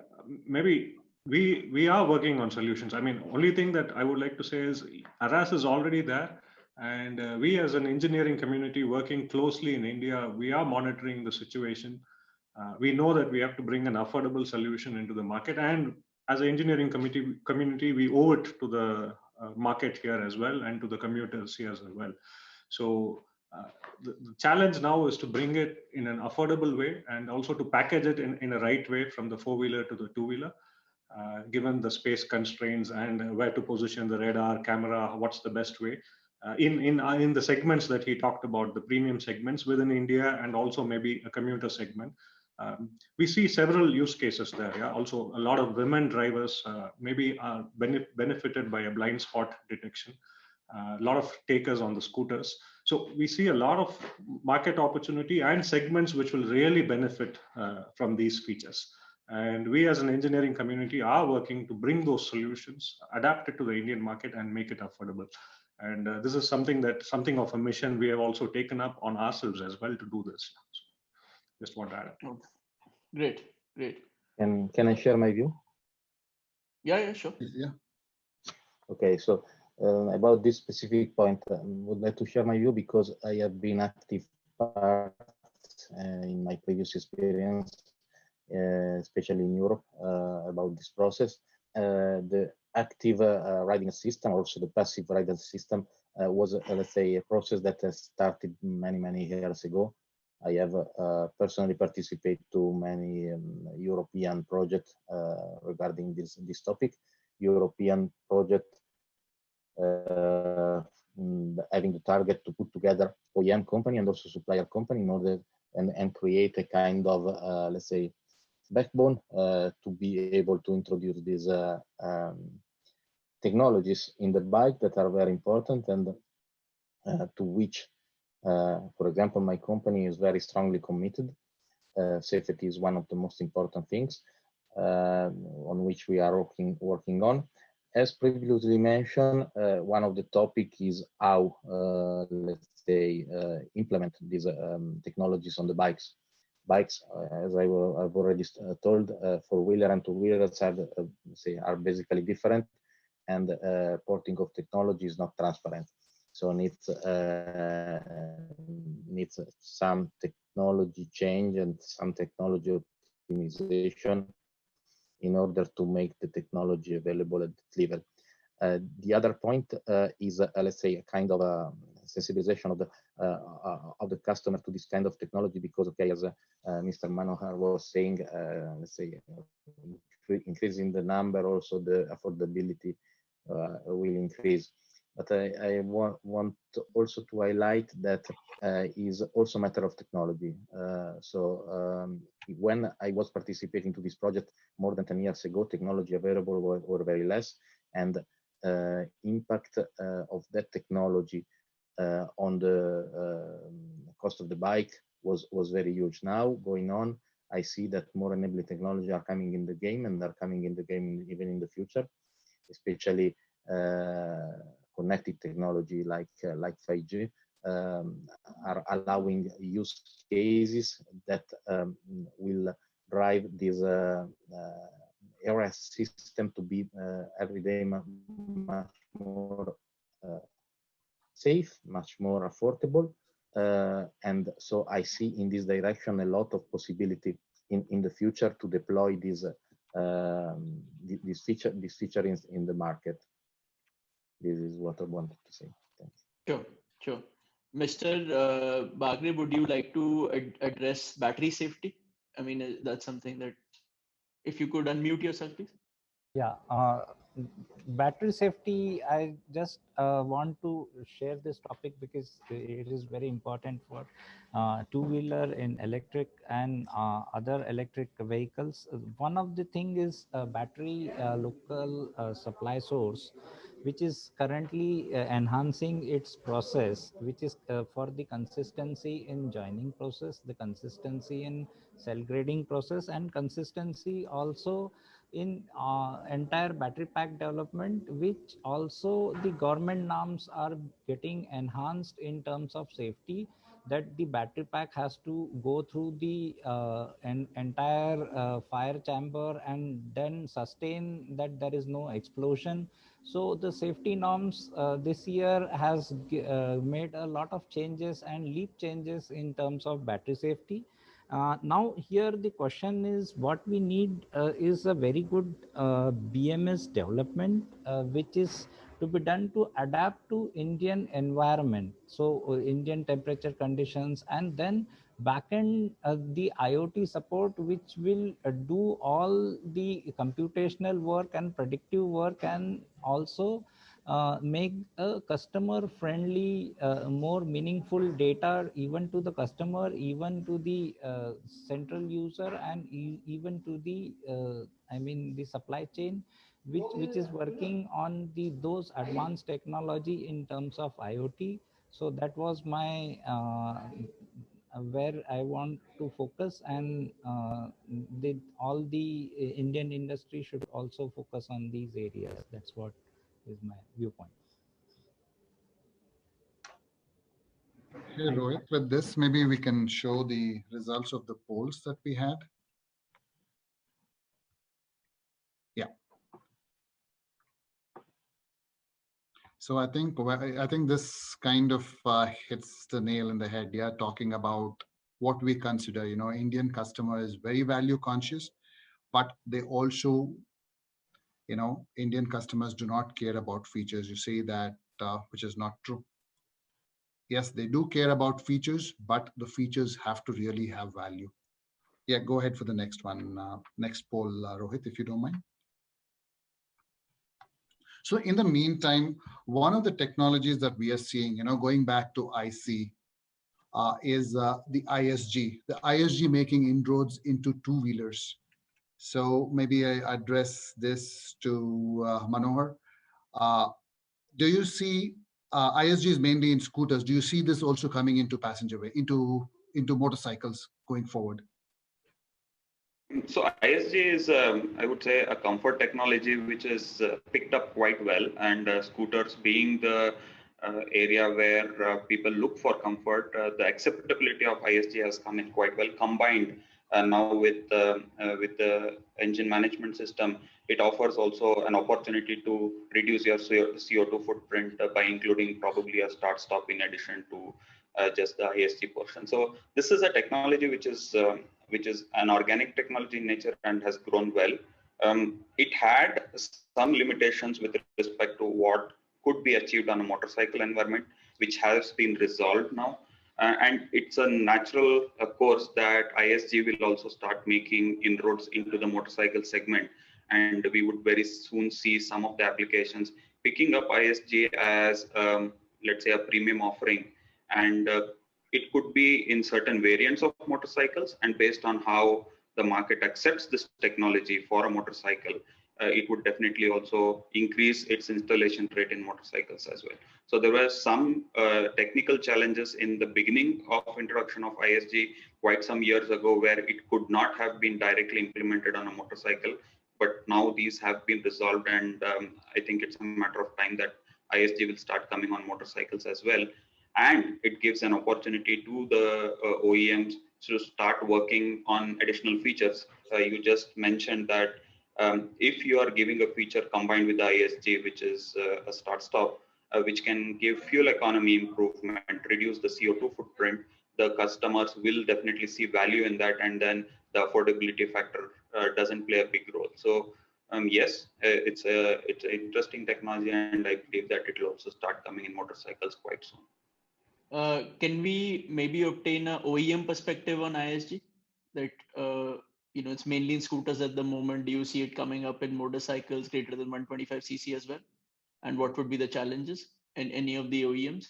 are working on solutions. I mean, only thing that I would like to say is ARAS is already there, and we as an engineering community working closely in India, we are monitoring the situation. We know that we have to bring an affordable solution into the market, and as an engineering community, we owe it to the market here as well, and to the commuters here as well. So the challenge now is to bring it in an affordable way, and also to package it in a right way from the four-wheeler to the two-wheeler, given the space constraints and where to position the radar, camera, what's the best way. In the segments that he talked about, the premium segments within India, and also maybe a commuter segment. We see several use cases there. Yeah? Also, a lot of women drivers maybe are benefited by a blind spot detection. A lot of takers on the scooters. So we see a lot of market opportunity and segments which will really benefit from these features. And we as an engineering community are working to bring those solutions, adapt it to the Indian market, and make it affordable. And this is something of a mission we have also taken up on ourselves as well to do this. So just want to add it. Great. And can I share my view? Yeah, sure. Yeah. Okay, so about this specific point, I would like to share my view because I have been active part in my previous experience, especially in Europe, about this process. The active riding system, also the passive riding system, was, let's say, a process that has started many years ago. I have personally participated to many European projects regarding this topic. European project having the target to put together OEM company and also supplier company in order and create a kind of let's say backbone to be able to introduce these technologies in the bike that are very important and to which for example my company is very strongly committed. Safety is one of the most important things on which we are working on. As previously mentioned, one of the topic is how, let's say, implement these technologies on the bikes. Bikes, as I've already told, four-wheeler and two-wheelers are basically different, and porting of technology is not transparent. So needs some technology change and some technology optimization in order to make the technology available at that level. The other point is, let's say, a kind of a sensibilization of the customer to this kind of technology, because, okay, as Mr. Manohar was saying, let's say, increasing the number, also the affordability will increase. But I want also to highlight that is also a matter of technology. When I was participating to this project more than 10 years ago, technology available were very less, and impact of that technology on the cost of the bike was very huge. Now, going on, I see that more enabling technology are coming in the game, and are coming in the game even in the future, especially connected technology like 5G are allowing use cases that will drive this ARS system to be every day much more safe, much more affordable, and so I see in this direction a lot of possibility in the future to deploy this feature in the market. This is what I wanted to say. Thanks. Sure. Mr. Bagre, would you like to address battery safety? I mean, that's something that, if you could unmute yourself, please. Yeah, battery safety, I just want to share this topic because it is very important for two-wheeler in electric and other electric vehicles. One of the thing is battery local supply source, which is currently enhancing its process, which is for the consistency in joining process, the consistency in cell grading process, and consistency also in entire battery pack development, which also the government norms are getting enhanced in terms of safety, that the battery pack has to go through the entire fire chamber and then sustain that there is no explosion. So the safety norms this year has made a lot of changes and leap changes in terms of battery safety. Now here the question is, what we need is a very good BMS development, which is to be done to adapt to Indian environment, so Indian temperature conditions, and then backend the IoT support, which will do all the computational work and predictive work, and also make a customer friendly, more meaningful data even to the customer, even to the central user, and even to the I mean the supply chain, which is working on those advanced technology in terms of IoT. So that was my where I want to focus, and all the Indian industry should also focus on these areas. That's what is my viewpoint. Hey, Rohit, with this, maybe we can show the results of the polls that we had. Yeah. So I think this kind of hits the nail in the head. Yeah, talking about what we consider, Indian customer is very value conscious, but they also, Indian customers do not care about features. You say that, which is not true. Yes, they do care about features, but the features have to really have value. Yeah, go ahead for the next one. Next poll, Rohit, if you don't mind. So in the meantime, one of the technologies that we are seeing, going back to IC, is the ISG. The ISG making inroads into two-wheelers. So maybe I address this to Manohar. Do you see ISG is mainly in scooters? Do you see this also coming into passenger way, into motorcycles going forward? So ISG is, I would say, a comfort technology which is picked up quite well, and scooters being the area where people look for comfort, the acceptability of ISG has come in quite well. Combined now with the engine management system, it offers also an opportunity to reduce your CO2 footprint by including probably a start-stop in addition to just the ISG portion. So this is a technology which is an organic technology in nature and has grown well. It had some limitations with respect to what could be achieved on a motorcycle environment, which has been resolved now. And it's a natural course that ISG will also start making inroads into the motorcycle segment. And we would very soon see some of the applications picking up ISG as, let's say, a premium offering. And it could be in certain variants of motorcycles, and based on how the market accepts this technology for a motorcycle, it would definitely also increase its installation rate in motorcycles as well. So there were some technical challenges in the beginning of introduction of ISG quite some years ago, where it could not have been directly implemented on a motorcycle, but now these have been resolved, and I think it's a matter of time that ISG will start coming on motorcycles as well. And it gives an opportunity to the OEMs to start working on additional features. You just mentioned that if you are giving a feature combined with the ISG, which is a start-stop, which can give fuel economy improvement, reduce the CO2 footprint, the customers will definitely see value in that, and then the affordability factor doesn't play a big role. So yes, it's an interesting technology, and I believe that it will also start coming in motorcycles quite soon. Can we maybe obtain an OEM perspective on ISG? That it's mainly in scooters at the moment. Do you see it coming up in motorcycles greater than 125cc as well? And what would be the challenges in any of the OEMs?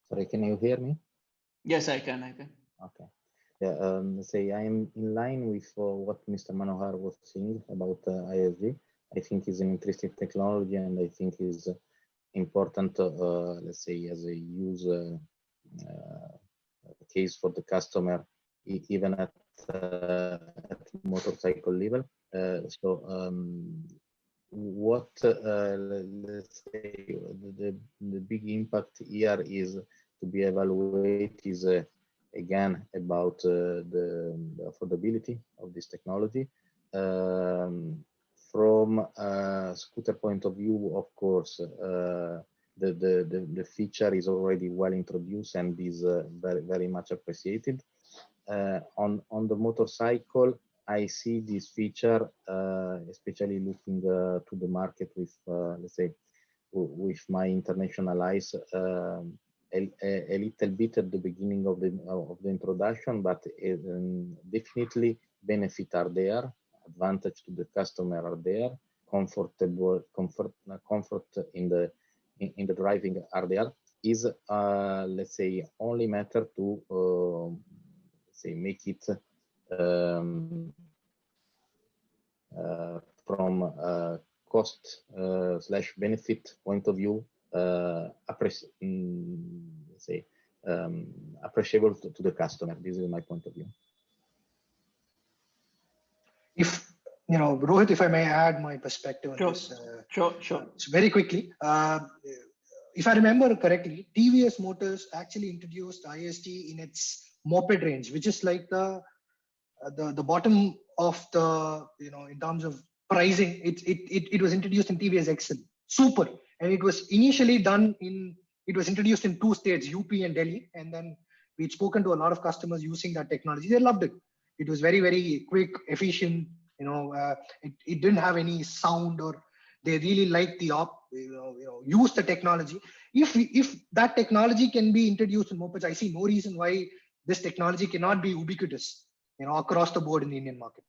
Sorry, can you hear me? Yes, I can. Okay. Yeah, say I am in line with what Mr. Manohar was saying about ISG. I think it's an interesting technology, and I think is important, let's say, as a use case for the customer, even at motorcycle level. What let's say the big impact here is to be evaluated is again about the affordability of this technology. From a scooter point of view, of course, the feature is already well introduced and is very, very much appreciated. On the motorcycle, I see this feature, especially looking to the market with, let's say, with my international eyes, a little bit at the beginning of the introduction, but definitely benefit are there. Advantage to the customer are there, comfort in the driving are there. Is let's say only matter to say make it from cost slash benefit point of view appreciable to the customer. This is my point of view. If Rohit, if I may add my perspective on this, sure. Very quickly. If I remember correctly, TVS Motors actually introduced ISG in its moped range, which is like the bottom of the in terms of pricing. It was introduced in TVS Excel. Super. And it was initially done it was introduced in 2 states, UP and Delhi. And then we'd spoken to a lot of customers using that technology. They loved it. It was very, very quick, efficient. It didn't have any sound, or they really liked the use the technology. If that technology can be introduced in mopeds, I see no reason why this technology cannot be ubiquitous, across the board in the Indian market.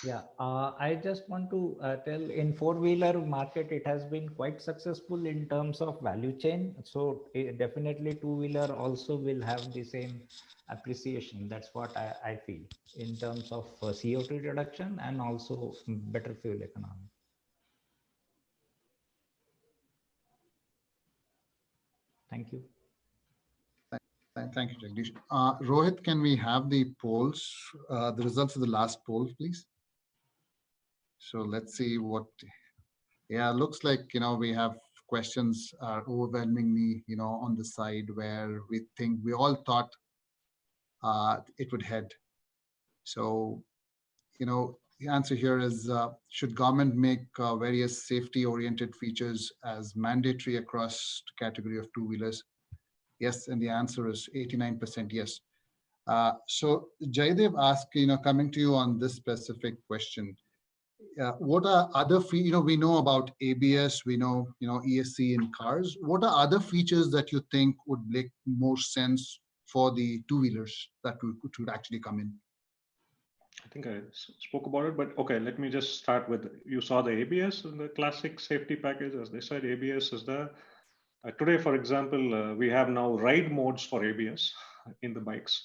Yeah, I just want to tell, in four-wheeler market, it has been quite successful in terms of value chain. So definitely two-wheeler also will have the same appreciation. That's what I feel in terms of CO2 reduction and also better fuel economy. Thank you. Thank you, Jagdish. Rohit, can we have the polls, the results of the last poll, please? So let's see what, yeah, looks like, we have questions are overwhelmingly, on the side where we all thought it would head. So, the answer here is, should government make various safety-oriented features as mandatory across the category of two-wheelers? Yes, and the answer is 89% yes. So Jaydev asked, coming to you on this specific question, what are other, we know about ABS, we know, ESC in cars. What are other features that you think would make more sense for the two-wheelers that would actually come in? I think I spoke about it, but okay, let me just start with, you saw the ABS in the classic safety package. As they said, ABS is there. Today, for example, we have now ride modes for ABS in the bikes.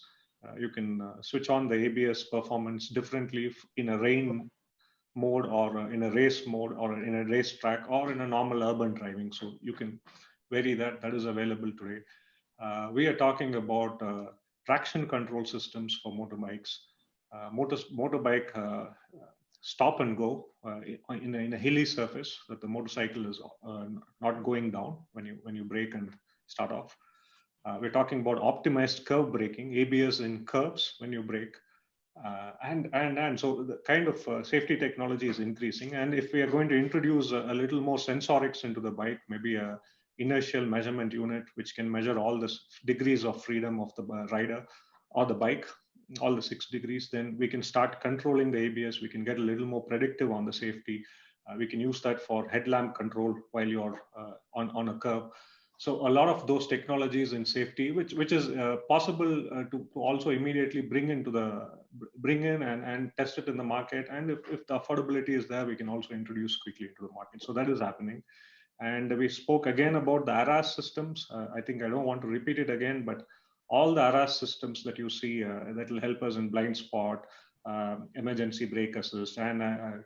You can switch on the ABS performance differently in a rain mode, or in a race mode, or in a race track, or in a normal urban driving. So you can vary that. That is available today. We are talking about traction control systems for motorbikes. Motorbike stop and go in a hilly surface, that the motorcycle is not going down when you brake and start off. We're talking about optimized curve braking, ABS in curves when you brake, and so the kind of safety technology is increasing. And if we are going to introduce a little more sensorics into the bike, maybe a inertial measurement unit which can measure all the degrees of freedom of the rider or the bike, all the 6 degrees, then we can start controlling the ABS. We can get a little more predictive on the safety. We can use that for headlamp control while you're on a curve. So a lot of those technologies in safety, which is possible to also immediately bring in and test it in the market. And if the affordability is there, we can also introduce quickly into the market. So that is happening. And we spoke again about the ADAS systems. I think I don't want to repeat it again, but all the ADAS systems that you see that will help us in blind spot, emergency brake assist, and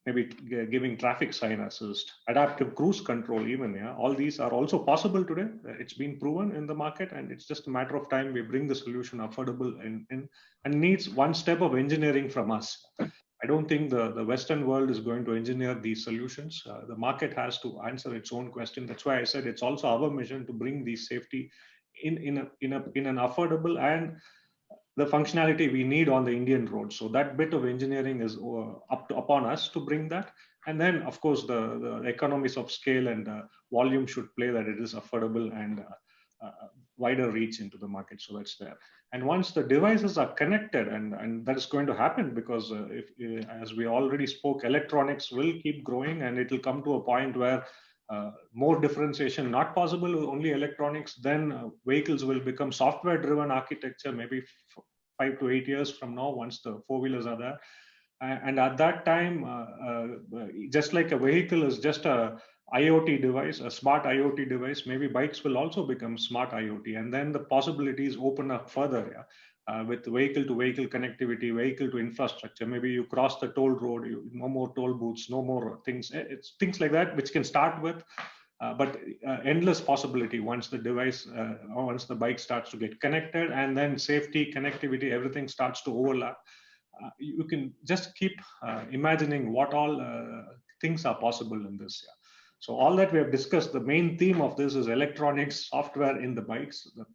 maybe giving traffic sign assist, adaptive cruise control even, yeah, all these are also possible today. It's been proven in the market, and it's just a matter of time we bring the solution affordable and needs one step of engineering from us. I don't think the Western world is going to engineer these solutions. The market has to answer its own question. That's why I said it's also our mission to bring these safety in an affordable and the functionality we need on the Indian road. So that bit of engineering is upon us to bring that. And then, of course, the economies of scale and volume should play that it is affordable and wider reach into the market. So that's there. And once the devices are connected, and that is going to happen because as we already spoke, electronics will keep growing, and it will come to a point where more differentiation not possible with only electronics. Then vehicles will become software driven architecture, maybe 5 to 8 years from now, once the four-wheelers are there. And at that time, just like a vehicle is just a IoT device, a smart IoT device, maybe bikes will also become smart IoT. And then the possibilities open up further, yeah? With vehicle to vehicle connectivity, vehicle to infrastructure. Maybe you cross the toll road, no more toll booths, no more things. It's things like that which can start with, but endless possibility once the device, once the bike starts to get connected, and then safety, connectivity, everything starts to overlap. You can just keep imagining what all things are possible in this. Yeah. So all that we have discussed, the main theme of this is electronics, software in the bikes. The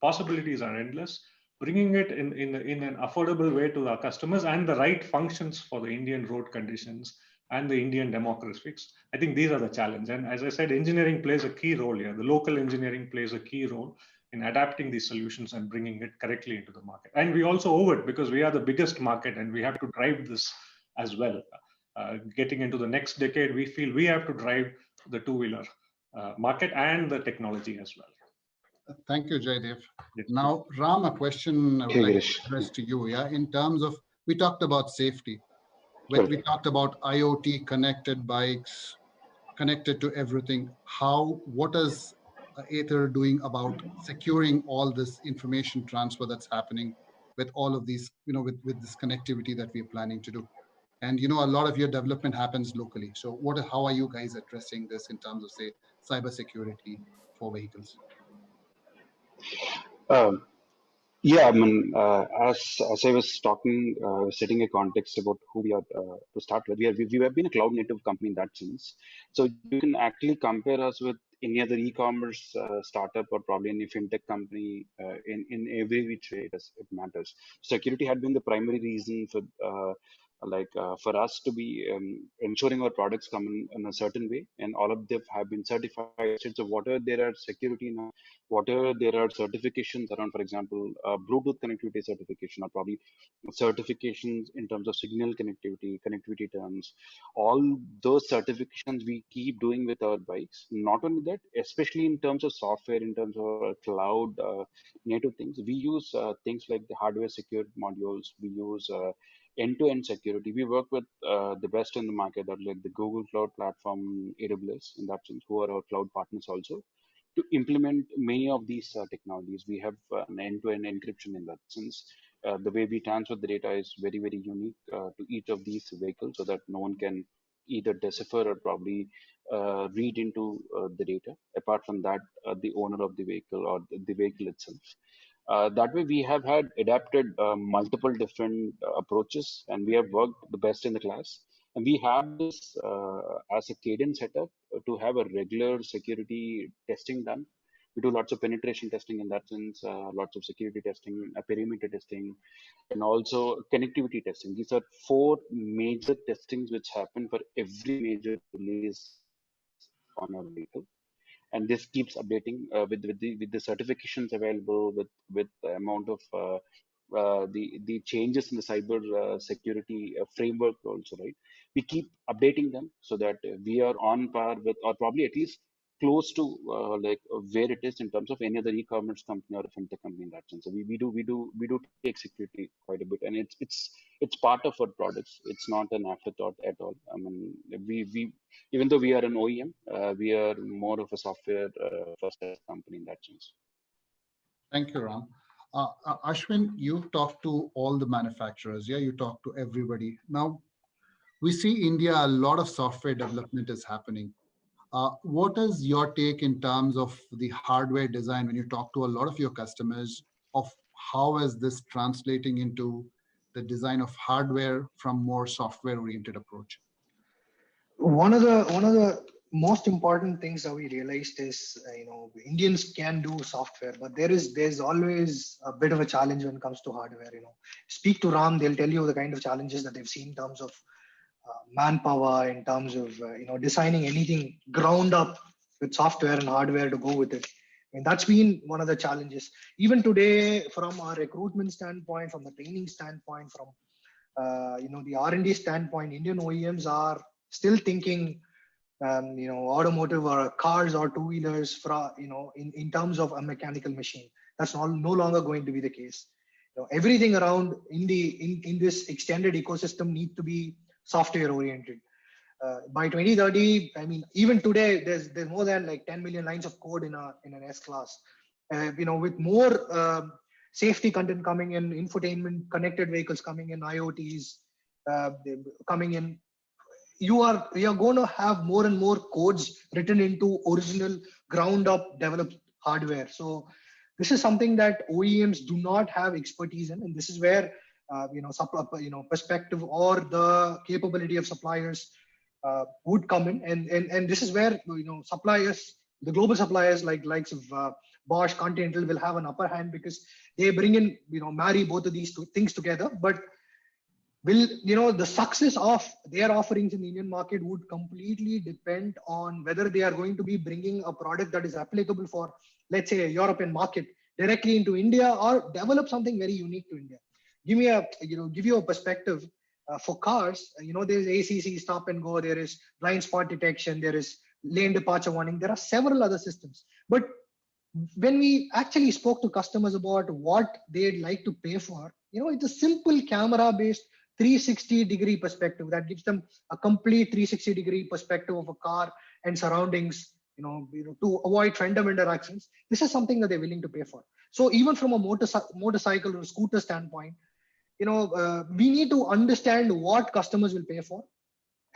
possibilities are endless. bringing it in an affordable way to our customers and the right functions for the Indian road conditions and the Indian demographics. I think these are the challenge. And as I said, engineering plays a key role here. The local engineering plays a key role in adapting these solutions and bringing it correctly into the market. And we also owe it because we are the biggest market and we have to drive this as well. Getting into the next decade, we feel we have to drive the two-wheeler market and the technology as well. Thank you, Jaidev. Yes. Now, Ram, a question I would Okay, like Girish. to address to you. Yeah, in terms of, we talked about safety. Sure. We talked about IoT, connected bikes, connected to everything. What is Ather doing about securing all this information transfer that's happening with all of these, with this connectivity that we're planning to do? And a lot of your development happens locally. So how are you guys addressing this in terms of, say, cybersecurity for vehicles? Yeah, I mean, as I was talking, setting a context about who we are to start with. We have been a cloud native company in that sense. So you can actually compare us with any other e-commerce startup or probably any fintech company in every which way it matters. Security had been the primary reason for us to be ensuring our products come in a certain way, and all of them have been certified. So whatever there are security now, whatever there are certifications around, for example, Bluetooth connectivity certification, or probably certifications in terms of signal connectivity terms, all those certifications we keep doing with our bikes. Not only that, especially in terms of software, in terms of cloud native things, we use things like the hardware secured modules. We use end-to-end security. We work with the best in the market, that like the Google Cloud Platform, AWS, in that sense, who are our cloud partners also, to implement many of these technologies. We have an end-to-end encryption in that sense. The way we transfer the data is very, very unique to each of these vehicles, so that no one can either decipher or probably read into the data. Apart from that, the owner of the vehicle or the vehicle itself. That way, we have had adapted multiple different approaches, and we have worked the best in the class. And we have this as a cadence setup to have a regular security testing done. We do lots of penetration testing in that sense, lots of security testing, perimeter testing, and also connectivity testing. These are 4 major testings which happen for every major release on our vehicle. And this keeps updating with the certifications available, with the amount of the changes in the cyber security framework also, right? We keep updating them so that we are on par with, or probably at least close to where it is in terms of any other e-commerce company or a fintech company in that sense. So we do take security quite a bit, and it's part of our products. It's not an afterthought at all. I mean, we even though we are an OEM, we are more of a software first company in that sense. Thank you, Ram. Ashwin, you've talked to all the manufacturers. Yeah, you talk to everybody. Now, we see India, a lot of software development is happening. What is your take in terms of the hardware design when you talk to a lot of your customers, of how is this translating into the design of hardware from more software-oriented approach? One of the most important things that we realized is, Indians can do software, but there's always a bit of a challenge when it comes to hardware. Speak to Ram, they'll tell you the kind of challenges that they've seen in terms of manpower, in terms of designing anything ground up with software and hardware to go with it. And that's been one of the challenges. Even today, from our recruitment standpoint, from the training standpoint, from the R&D standpoint, Indian OEMs are still thinking, automotive or cars or two-wheelers, in terms of a mechanical machine. That's no longer going to be the case. Everything around in this extended ecosystem need to be software oriented. By 2030, I mean, even today, there's more than like 10 million lines of code in an S class. With more safety content coming in, infotainment, connected vehicles coming in, IoTs coming in, you are going to have more and more codes written into original ground up developed hardware. So this is something that OEMs do not have expertise in, and this is where perspective or the capability of suppliers would come in, and this is where suppliers, the global suppliers likes of Bosch, Continental will have an upper hand because they bring in, marry both of these two things together. But the success of their offerings in the Indian market would completely depend on whether they are going to be bringing a product that is applicable for, let's say, a European market directly into India, or develop something very unique to India. Give you a perspective. For cars, there's ACC, stop and go, there is blind spot detection, there is lane departure warning, there are several other systems. But when we actually spoke to customers about what they'd like to pay for, it's a simple camera-based 360-degree perspective that gives them a complete 360-degree perspective of a car and surroundings, to avoid fender-bender accidents. This is something that they're willing to pay for. So even from a motorcycle or scooter standpoint, we need to understand what customers will pay for,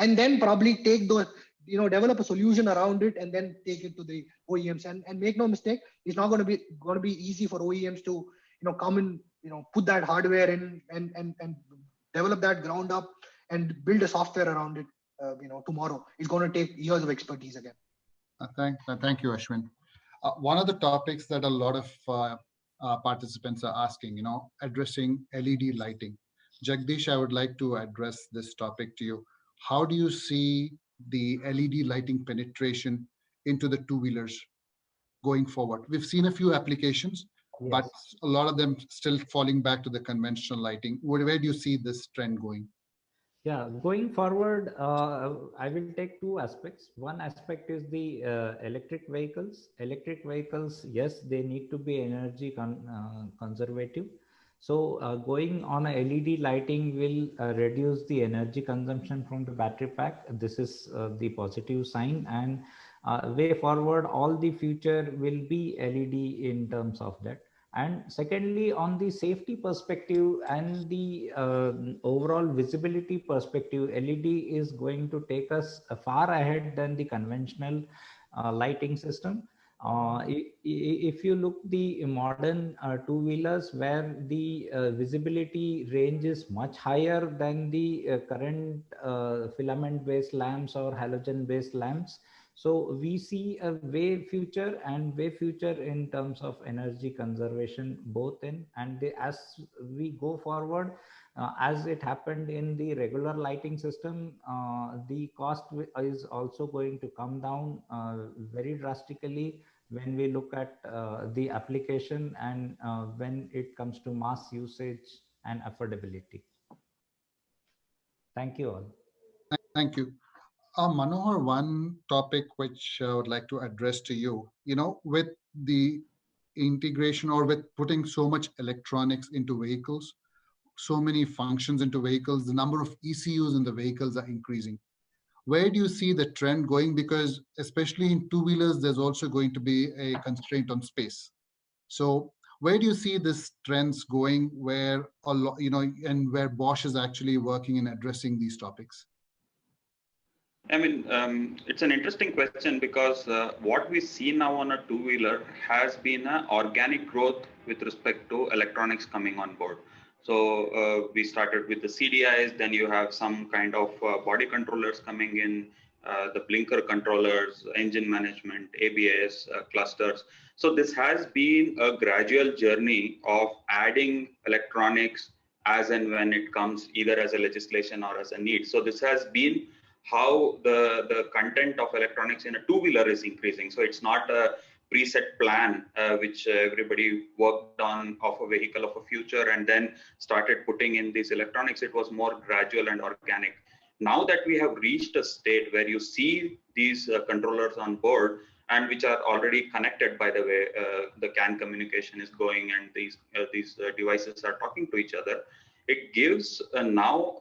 and then probably take those, develop a solution around it, and then take it to the OEMs. And make no mistake, it's not going to be easy for OEMs to, come and, put that hardware in and develop that ground up and build a software around it. Tomorrow it's going to take years of expertise again. Thank you, Ashwin. One of the topics that a lot of participants are asking, addressing LED lighting. Jagdish, I would like to address this topic to you. How do you see the LED lighting penetration into the two-wheelers going forward? We've seen a few applications, yes, but a lot of them still falling back to the conventional lighting. Where do you see this trend going? Yeah, going forward, I will take two aspects. One aspect is the electric vehicles. Electric vehicles, yes, they need to be energy conservative. So going on a LED lighting will reduce the energy consumption from the battery pack. This is the positive sign. And way forward, all the future will be LED in terms of that. And secondly, on the safety perspective and the overall visibility perspective, LED is going to take us far ahead than the conventional lighting system. If you look the modern two-wheelers where the visibility range is much higher than the current filament-based lamps or halogen-based lamps. So we see a way future in terms of energy conservation both in, and as we go forward, as it happened in the regular lighting system, the cost is also going to come down very drastically when we look at the application and when it comes to mass usage and affordability. Thank you all. Thank you. Manohar, one topic which I would like to address to you, with the integration or with putting so much electronics into vehicles, so many functions into vehicles, the number of ECUs in the vehicles are increasing. Where do you see the trend going? Because especially in two-wheelers, there's also going to be a constraint on space. So where do you see this trends going, where a lot, and where Bosch is actually working in addressing these topics? I mean, it's an interesting question because what we see now on a two-wheeler has been an organic growth with respect to electronics coming on board. So we started with the CDIs, then you have some kind of body controllers coming in, the blinker controllers, engine management, ABS, clusters. So this has been a gradual journey of adding electronics as and when it comes, either as a legislation or as a need. So this has been how the content of electronics in a two-wheeler is increasing. So it's not a preset plan which everybody worked on of a vehicle of a future and then started putting in these electronics. It was more gradual and organic. Now that we have reached a state where you see these controllers on board and which are already connected, by the way, the CAN communication is going and these devices are talking to each other, it gives now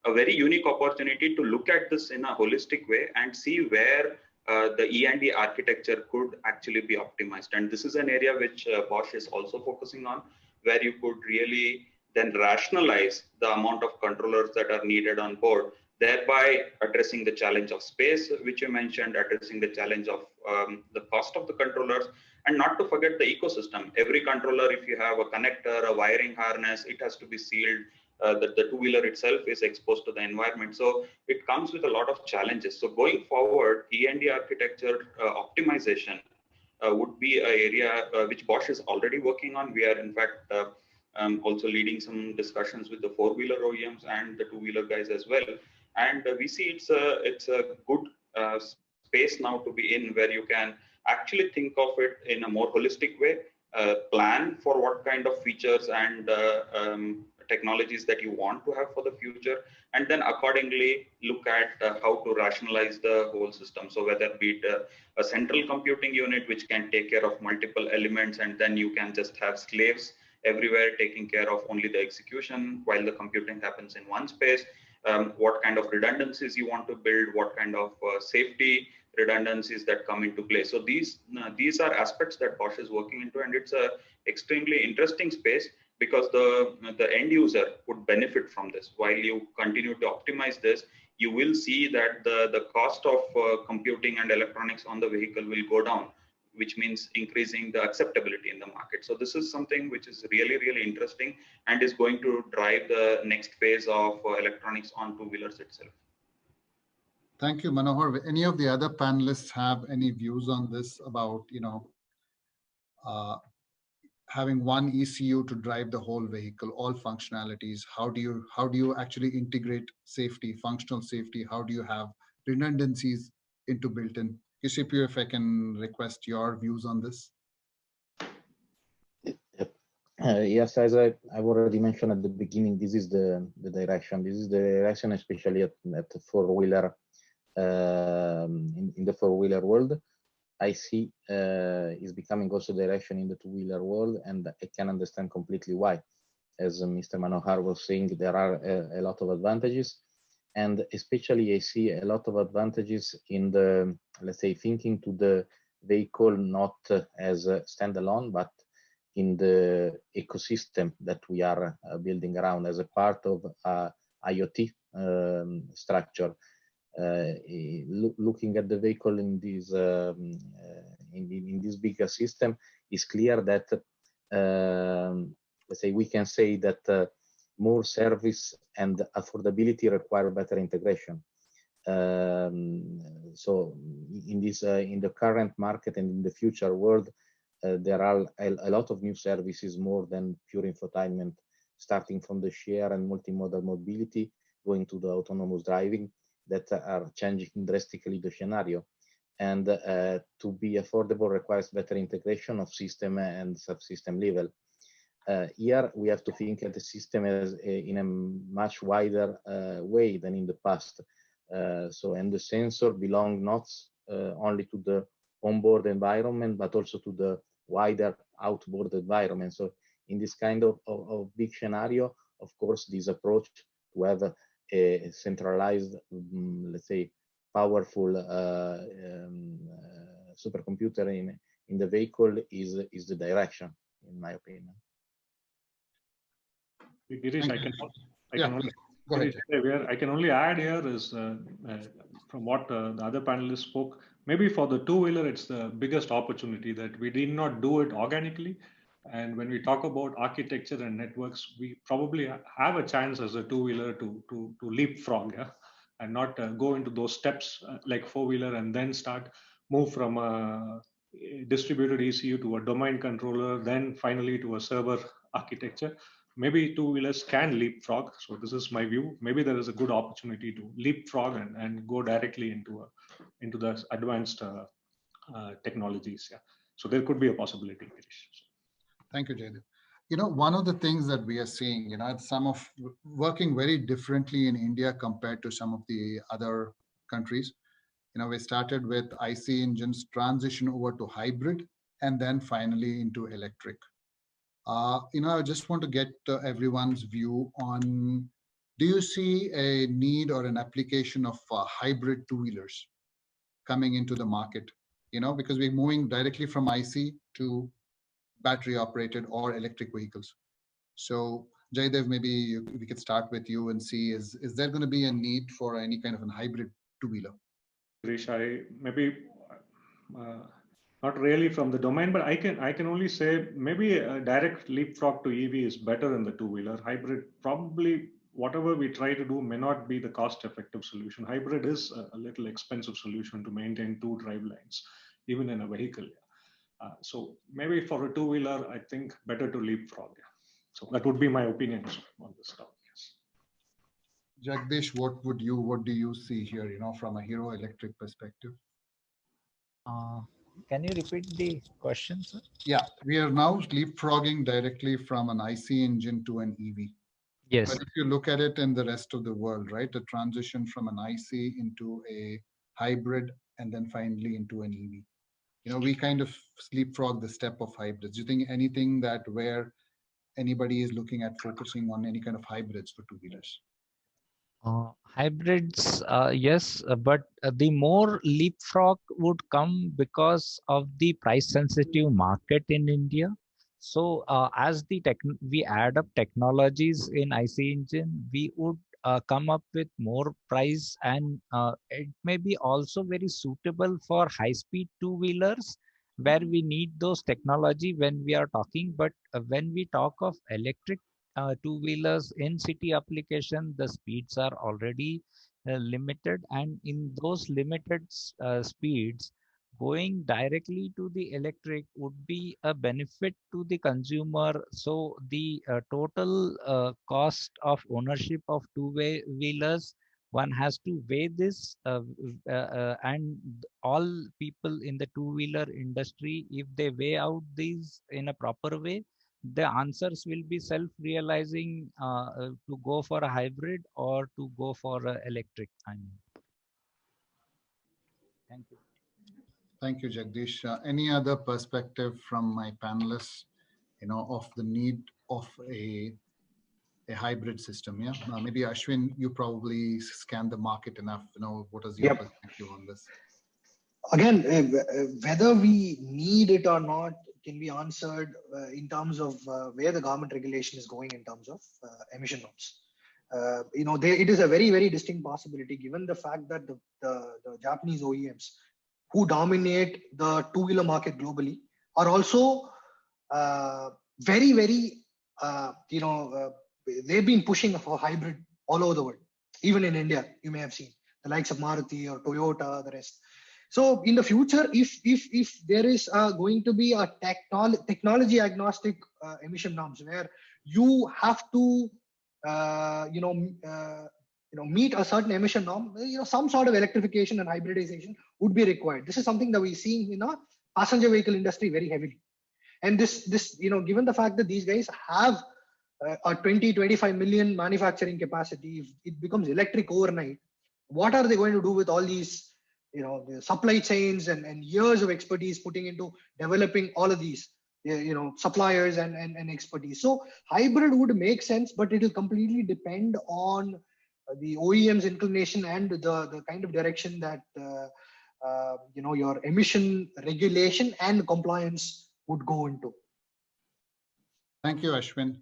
a very unique opportunity to look at this in a holistic way and see where the E&E architecture could actually be optimized. And this is an area which Bosch is also focusing on, where you could really then rationalize the amount of controllers that are needed on board, thereby addressing the challenge of space, which you mentioned, addressing the challenge of the cost of the controllers, and not to forget the ecosystem. Every controller, if you have a connector, a wiring harness, it has to be sealed. The two-wheeler itself is exposed to the environment. So it comes with a lot of challenges. So going forward, E&E architecture optimization would be an area which Bosch is already working on. We are in fact also leading some discussions with the four-wheeler OEMs and the two-wheeler guys as well. And we see it's a good space now to be in, where you can actually think of it in a more holistic way, plan for what kind of features and technologies that you want to have for the future, and then accordingly look at how to rationalize the whole system. So whether be it a central computing unit which can take care of multiple elements, and then you can just have slaves everywhere taking care of only the execution while the computing happens in one space. What kind of redundancies you want to build, what kind of safety redundancies that come into play. So these are aspects that Bosch is working into, and it's a extremely interesting space, because the end user would benefit from this. While you continue to optimize this, you will see that the cost of computing and electronics on the vehicle will go down, which means increasing the acceptability in the market. So this is something which is really, really interesting and is going to drive the next phase of electronics on two-wheelers itself. Thank you, Manohar. Any of the other panelists have any views on this about, having one ECU to drive the whole vehicle, all functionalities? How do you actually integrate safety, functional safety? How do you have redundancies into built-in? Kishipu, if I can request your views on this. Yes, as I've already mentioned at the beginning, this is the direction. This is the direction, especially at the four-wheeler, in the four-wheeler world. I see is becoming also direction in the two-wheeler world, and I can understand completely why. As Mr. Manohar was saying, there are a lot of advantages, and especially I see a lot of advantages in the, let's say, thinking to the vehicle not as a standalone, but in the ecosystem that we are building around as a part of IoT structure. Looking at the vehicle in this in this bigger system, is clear that let's say we can say that more service and affordability require better integration. So in this in the current market and in the future world, there are a lot of new services more than pure infotainment, starting from the share and multimodal mobility, going to the autonomous driving, that are changing drastically the scenario. And to be affordable requires better integration of system and subsystem level. Here we have to think of the system as in a much wider way than in the past. And the sensor belong not only to the onboard environment, but also to the wider outboard environment. So in this kind of big scenario, of course, this approach to have a centralized, let's say, powerful supercomputer in the vehicle is the direction, in my opinion. Girish, I can only add here is from what the other panelists spoke. Maybe for the two-wheeler, it's the biggest opportunity that we did not do it organically. And when we talk about architecture and networks, we probably have a chance as a two-wheeler to leapfrog, yeah? And not go into those steps like four-wheeler and then move from a distributed ECU to a domain controller, then finally to a server architecture. Maybe two-wheelers can leapfrog. So this is my view. Maybe there is a good opportunity to leapfrog and go directly into the advanced technologies. Yeah. So there could be a possibility, Girish. Thank you, Jaydev. One of the things that we are seeing, it's some of working very differently in India compared to some of the other countries. We started with IC engines, transition over to hybrid, and then finally into electric. I just want to get everyone's view on, do you see a need or an application of hybrid two-wheelers coming into the market? Because we're moving directly from IC to battery operated or electric vehicles. So Jaydev, maybe we could start with you and see, is there going to be a need for any kind of a hybrid two-wheeler? Girish, maybe not really from the domain, but I can only say maybe a direct leapfrog to EV is better than the two-wheeler. Hybrid, probably whatever we try to do may not be the cost-effective solution. Hybrid is a little expensive solution to maintain two drive lines, even in a vehicle. So maybe for a two-wheeler, I think better to leapfrog. Yeah. So that would be my opinion on this topic. Yes. Jagdish, what do you see here, from a Hero Electric perspective? Can you repeat the question, sir? Yeah, we are now leapfrogging directly from an IC engine to an EV. Yes. But if you look at it in the rest of the world, right, the transition from an IC into a hybrid and then finally into an EV. We kind of leapfrog the step of hybrids. Do you think anything that where anybody is looking at focusing on any kind of hybrids for two-wheelers? Hybrids, yes, but the more leapfrog would come because of the price sensitive market in India. So as we add up technologies in IC engine, we would come up with more price, and it may be also very suitable for high speed two-wheelers where we need those technology when we are talking. But when we talk of electric two-wheelers in city application, the speeds are already limited, and in those limited speeds, going directly to the electric would be a benefit to the consumer. So the total cost of ownership of two-wheelers, one has to weigh this, and all people in the two-wheeler industry, if they weigh out these in a proper way, the answers will be self-realizing to go for a hybrid or to go for a electric. Thank you. Thank you, Jagdish. Any other perspective from my panelists, of the need of a hybrid system? Yeah, maybe Ashwin, you probably scan the market enough. What is your perspective on this? Again, whether we need it or not can be answered in terms of where the government regulation is going in terms of emission norms. It is a very, very distinct possibility given the fact that the Japanese OEMs who dominate the two-wheeler market globally are also very, very, they've been pushing for hybrid all over the world. Even in India, you may have seen the likes of Maruti or Toyota, the rest. So in the future, if there is going to be a technology agnostic emission norms where you have to meet a certain emission norm, some sort of electrification and hybridization would be required. This is something that we're seeing in our passenger vehicle industry very heavily. And this given the fact that these guys have a 20-25 million manufacturing capacity, if it becomes electric overnight, what are they going to do with all these the supply chains and years of expertise putting into developing all of these suppliers and expertise? So hybrid would make sense, but it will completely depend on the OEM's inclination and the kind of direction that your emission regulation and compliance would go into. Thank you, Ashwin.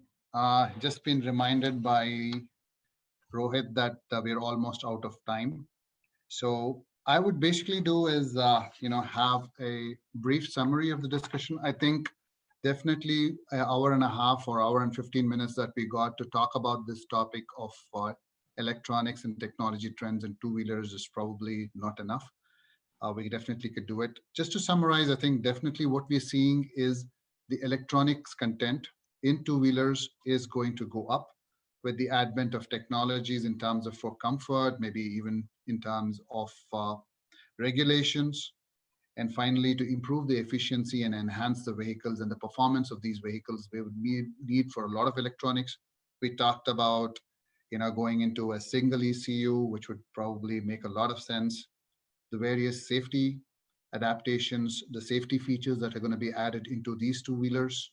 Just been reminded by Rohit that we're almost out of time. So I would basically do is, have a brief summary of the discussion. I think definitely an hour and a half or hour and 15 minutes that we got to talk about this topic of electronics and technology trends in two-wheelers is probably not enough. We definitely could do it. Just to summarize, I think definitely what we're seeing is the electronics content in two-wheelers is going to go up with the advent of technologies in terms of for comfort, maybe even in terms of regulations, and finally to improve the efficiency and enhance the vehicles and the performance of these vehicles. We would need for a lot of electronics. We talked about going into a single ECU, which would probably make a lot of sense. The various safety adaptations, the safety features that are going to be added into these two-wheelers,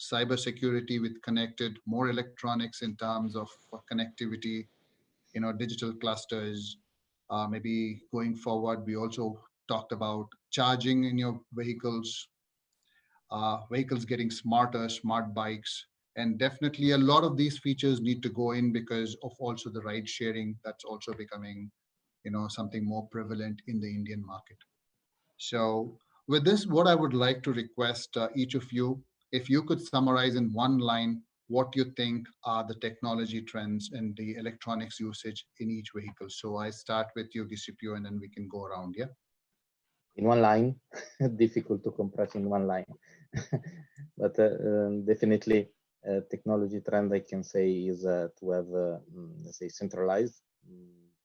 cybersecurity with connected, more electronics in terms of connectivity, digital clusters. Maybe going forward, we also talked about charging in your vehicles, vehicles getting smarter, smart bikes, and definitely a lot of these features need to go in because of also the ride sharing that's also becoming, something more prevalent in the Indian market. So with this, what I would like to request each of you, if you could summarize in one line what you think are the technology trends and the electronics usage in each vehicle. So I start with you, Gisipio, and then we can go around, yeah? in one line, difficult to compress in one line. But definitely technology trend, I can say, is to have, let's say, centralized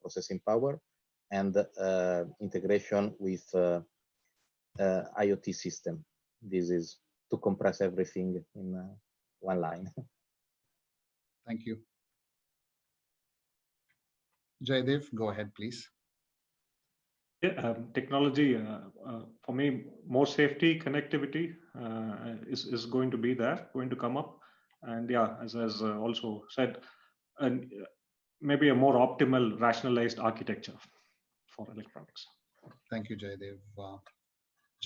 processing power and integration with IoT system. This is to compress everything in one line. Thank you. Jaydev, go ahead, please. Yeah, technology, for me, more safety, connectivity is going to be there, going to come up. And yeah, as also said, and maybe a more optimal, rationalized architecture for electronics. Thank you, Jaydev.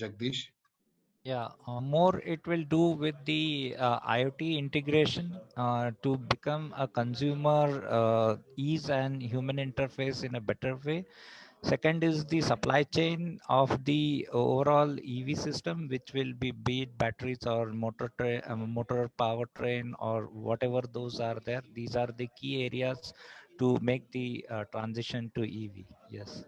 Jagdish? Yeah, more it will do with the IoT integration to become a consumer ease and human interface in a better way. Second is the supply chain of the overall EV system, which will be it batteries or motor powertrain or whatever those are there. These are the key areas to make the transition to EV. Yes.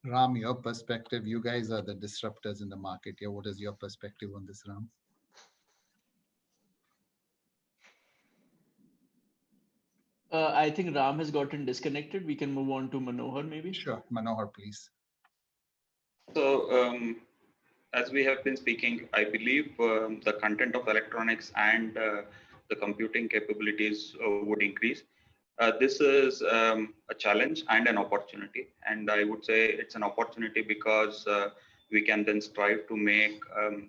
Ram, your perspective, you guys are the disruptors in the market here. What is your perspective on this, Ram? I think Ram has gotten disconnected. We can move on to Manohar, maybe. Sure, Manohar, please. So, as we have been speaking, I believe the content of electronics and the computing capabilities would increase. This is a challenge and an opportunity. And I would say it's an opportunity because we can then strive to make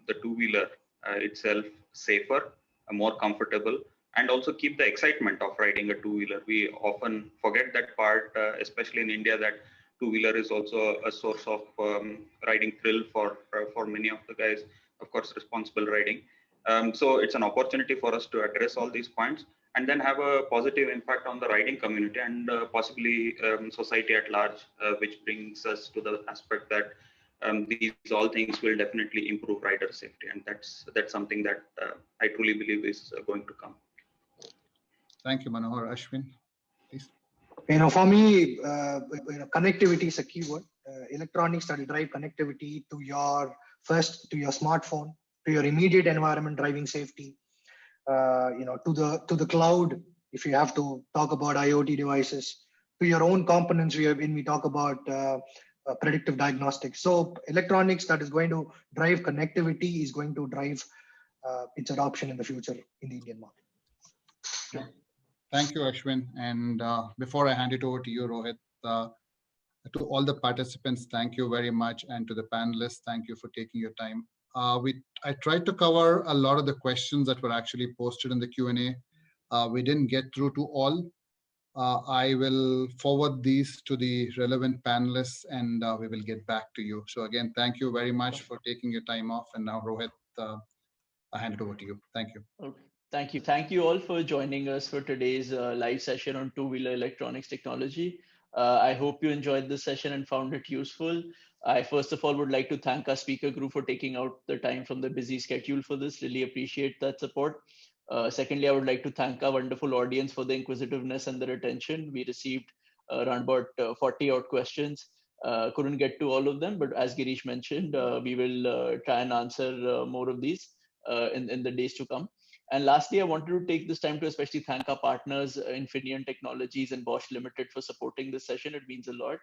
the two-wheeler itself safer, more comfortable, and also keep the excitement of riding a two-wheeler. We often forget that part, especially in India, that two-wheeler is also a source of riding thrill for many of the guys. Of course, responsible riding. So it's an opportunity for us to address all these points and then have a positive impact on the riding community and possibly society at large, which brings us to the aspect that these all things will definitely improve rider safety, and that's something that I truly believe is going to come. Thank you, Manohar. Ashwin, please. For me, connectivity is a key word. Electronics that will drive connectivity to your smartphone, to your immediate environment, driving safety, to the cloud. If you have to talk about IoT devices, to your own components, when we talk about predictive diagnostics. So electronics that is going to drive connectivity is going to drive its adoption in the future in the Indian market. Yeah. Thank you, Ashwin. And before I hand it over to you, Rohit, to all the participants, thank you very much. And to the panelists, thank you for taking your time. I tried to cover a lot of the questions that were actually posted in the Q&A. We didn't get through to all. I will forward these to the relevant panelists and we will get back to you. So again, thank you very much for taking your time off. And now, Rohit, I hand it over to you. Thank you. Okay. Thank you. Thank you all for joining us for today's live session on two-wheeler electronics technology. I hope you enjoyed this session and found it useful. I first of all would like to thank our speaker group for taking out the time from the busy schedule for this. Really appreciate that support. Secondly, I would like to thank our wonderful audience for the inquisitiveness and their attention. We received around about 40 odd questions. Couldn't get to all of them, but as Girish mentioned, we will try and answer more of these in the days to come. And lastly, I wanted to take this time to especially thank our partners, Infineon Technologies and Bosch Limited, for supporting this session. It means a lot.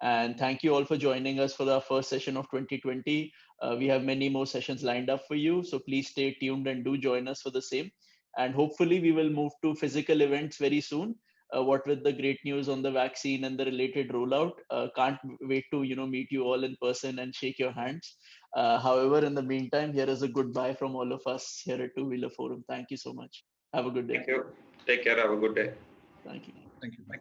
And thank you all for joining us for our first session of 2020. We have many more sessions lined up for you. So please stay tuned and do join us for the same. And hopefully we will move to physical events very soon. What with the great news on the vaccine and the related rollout, can't wait to meet you all in person and shake your hands. However, in the meantime, here is a goodbye from all of us here at Two Wheeler Forum. Thank you so much. Have a good day. Thank you. Take care. Have a good day. Thank you. Thank you. Bye.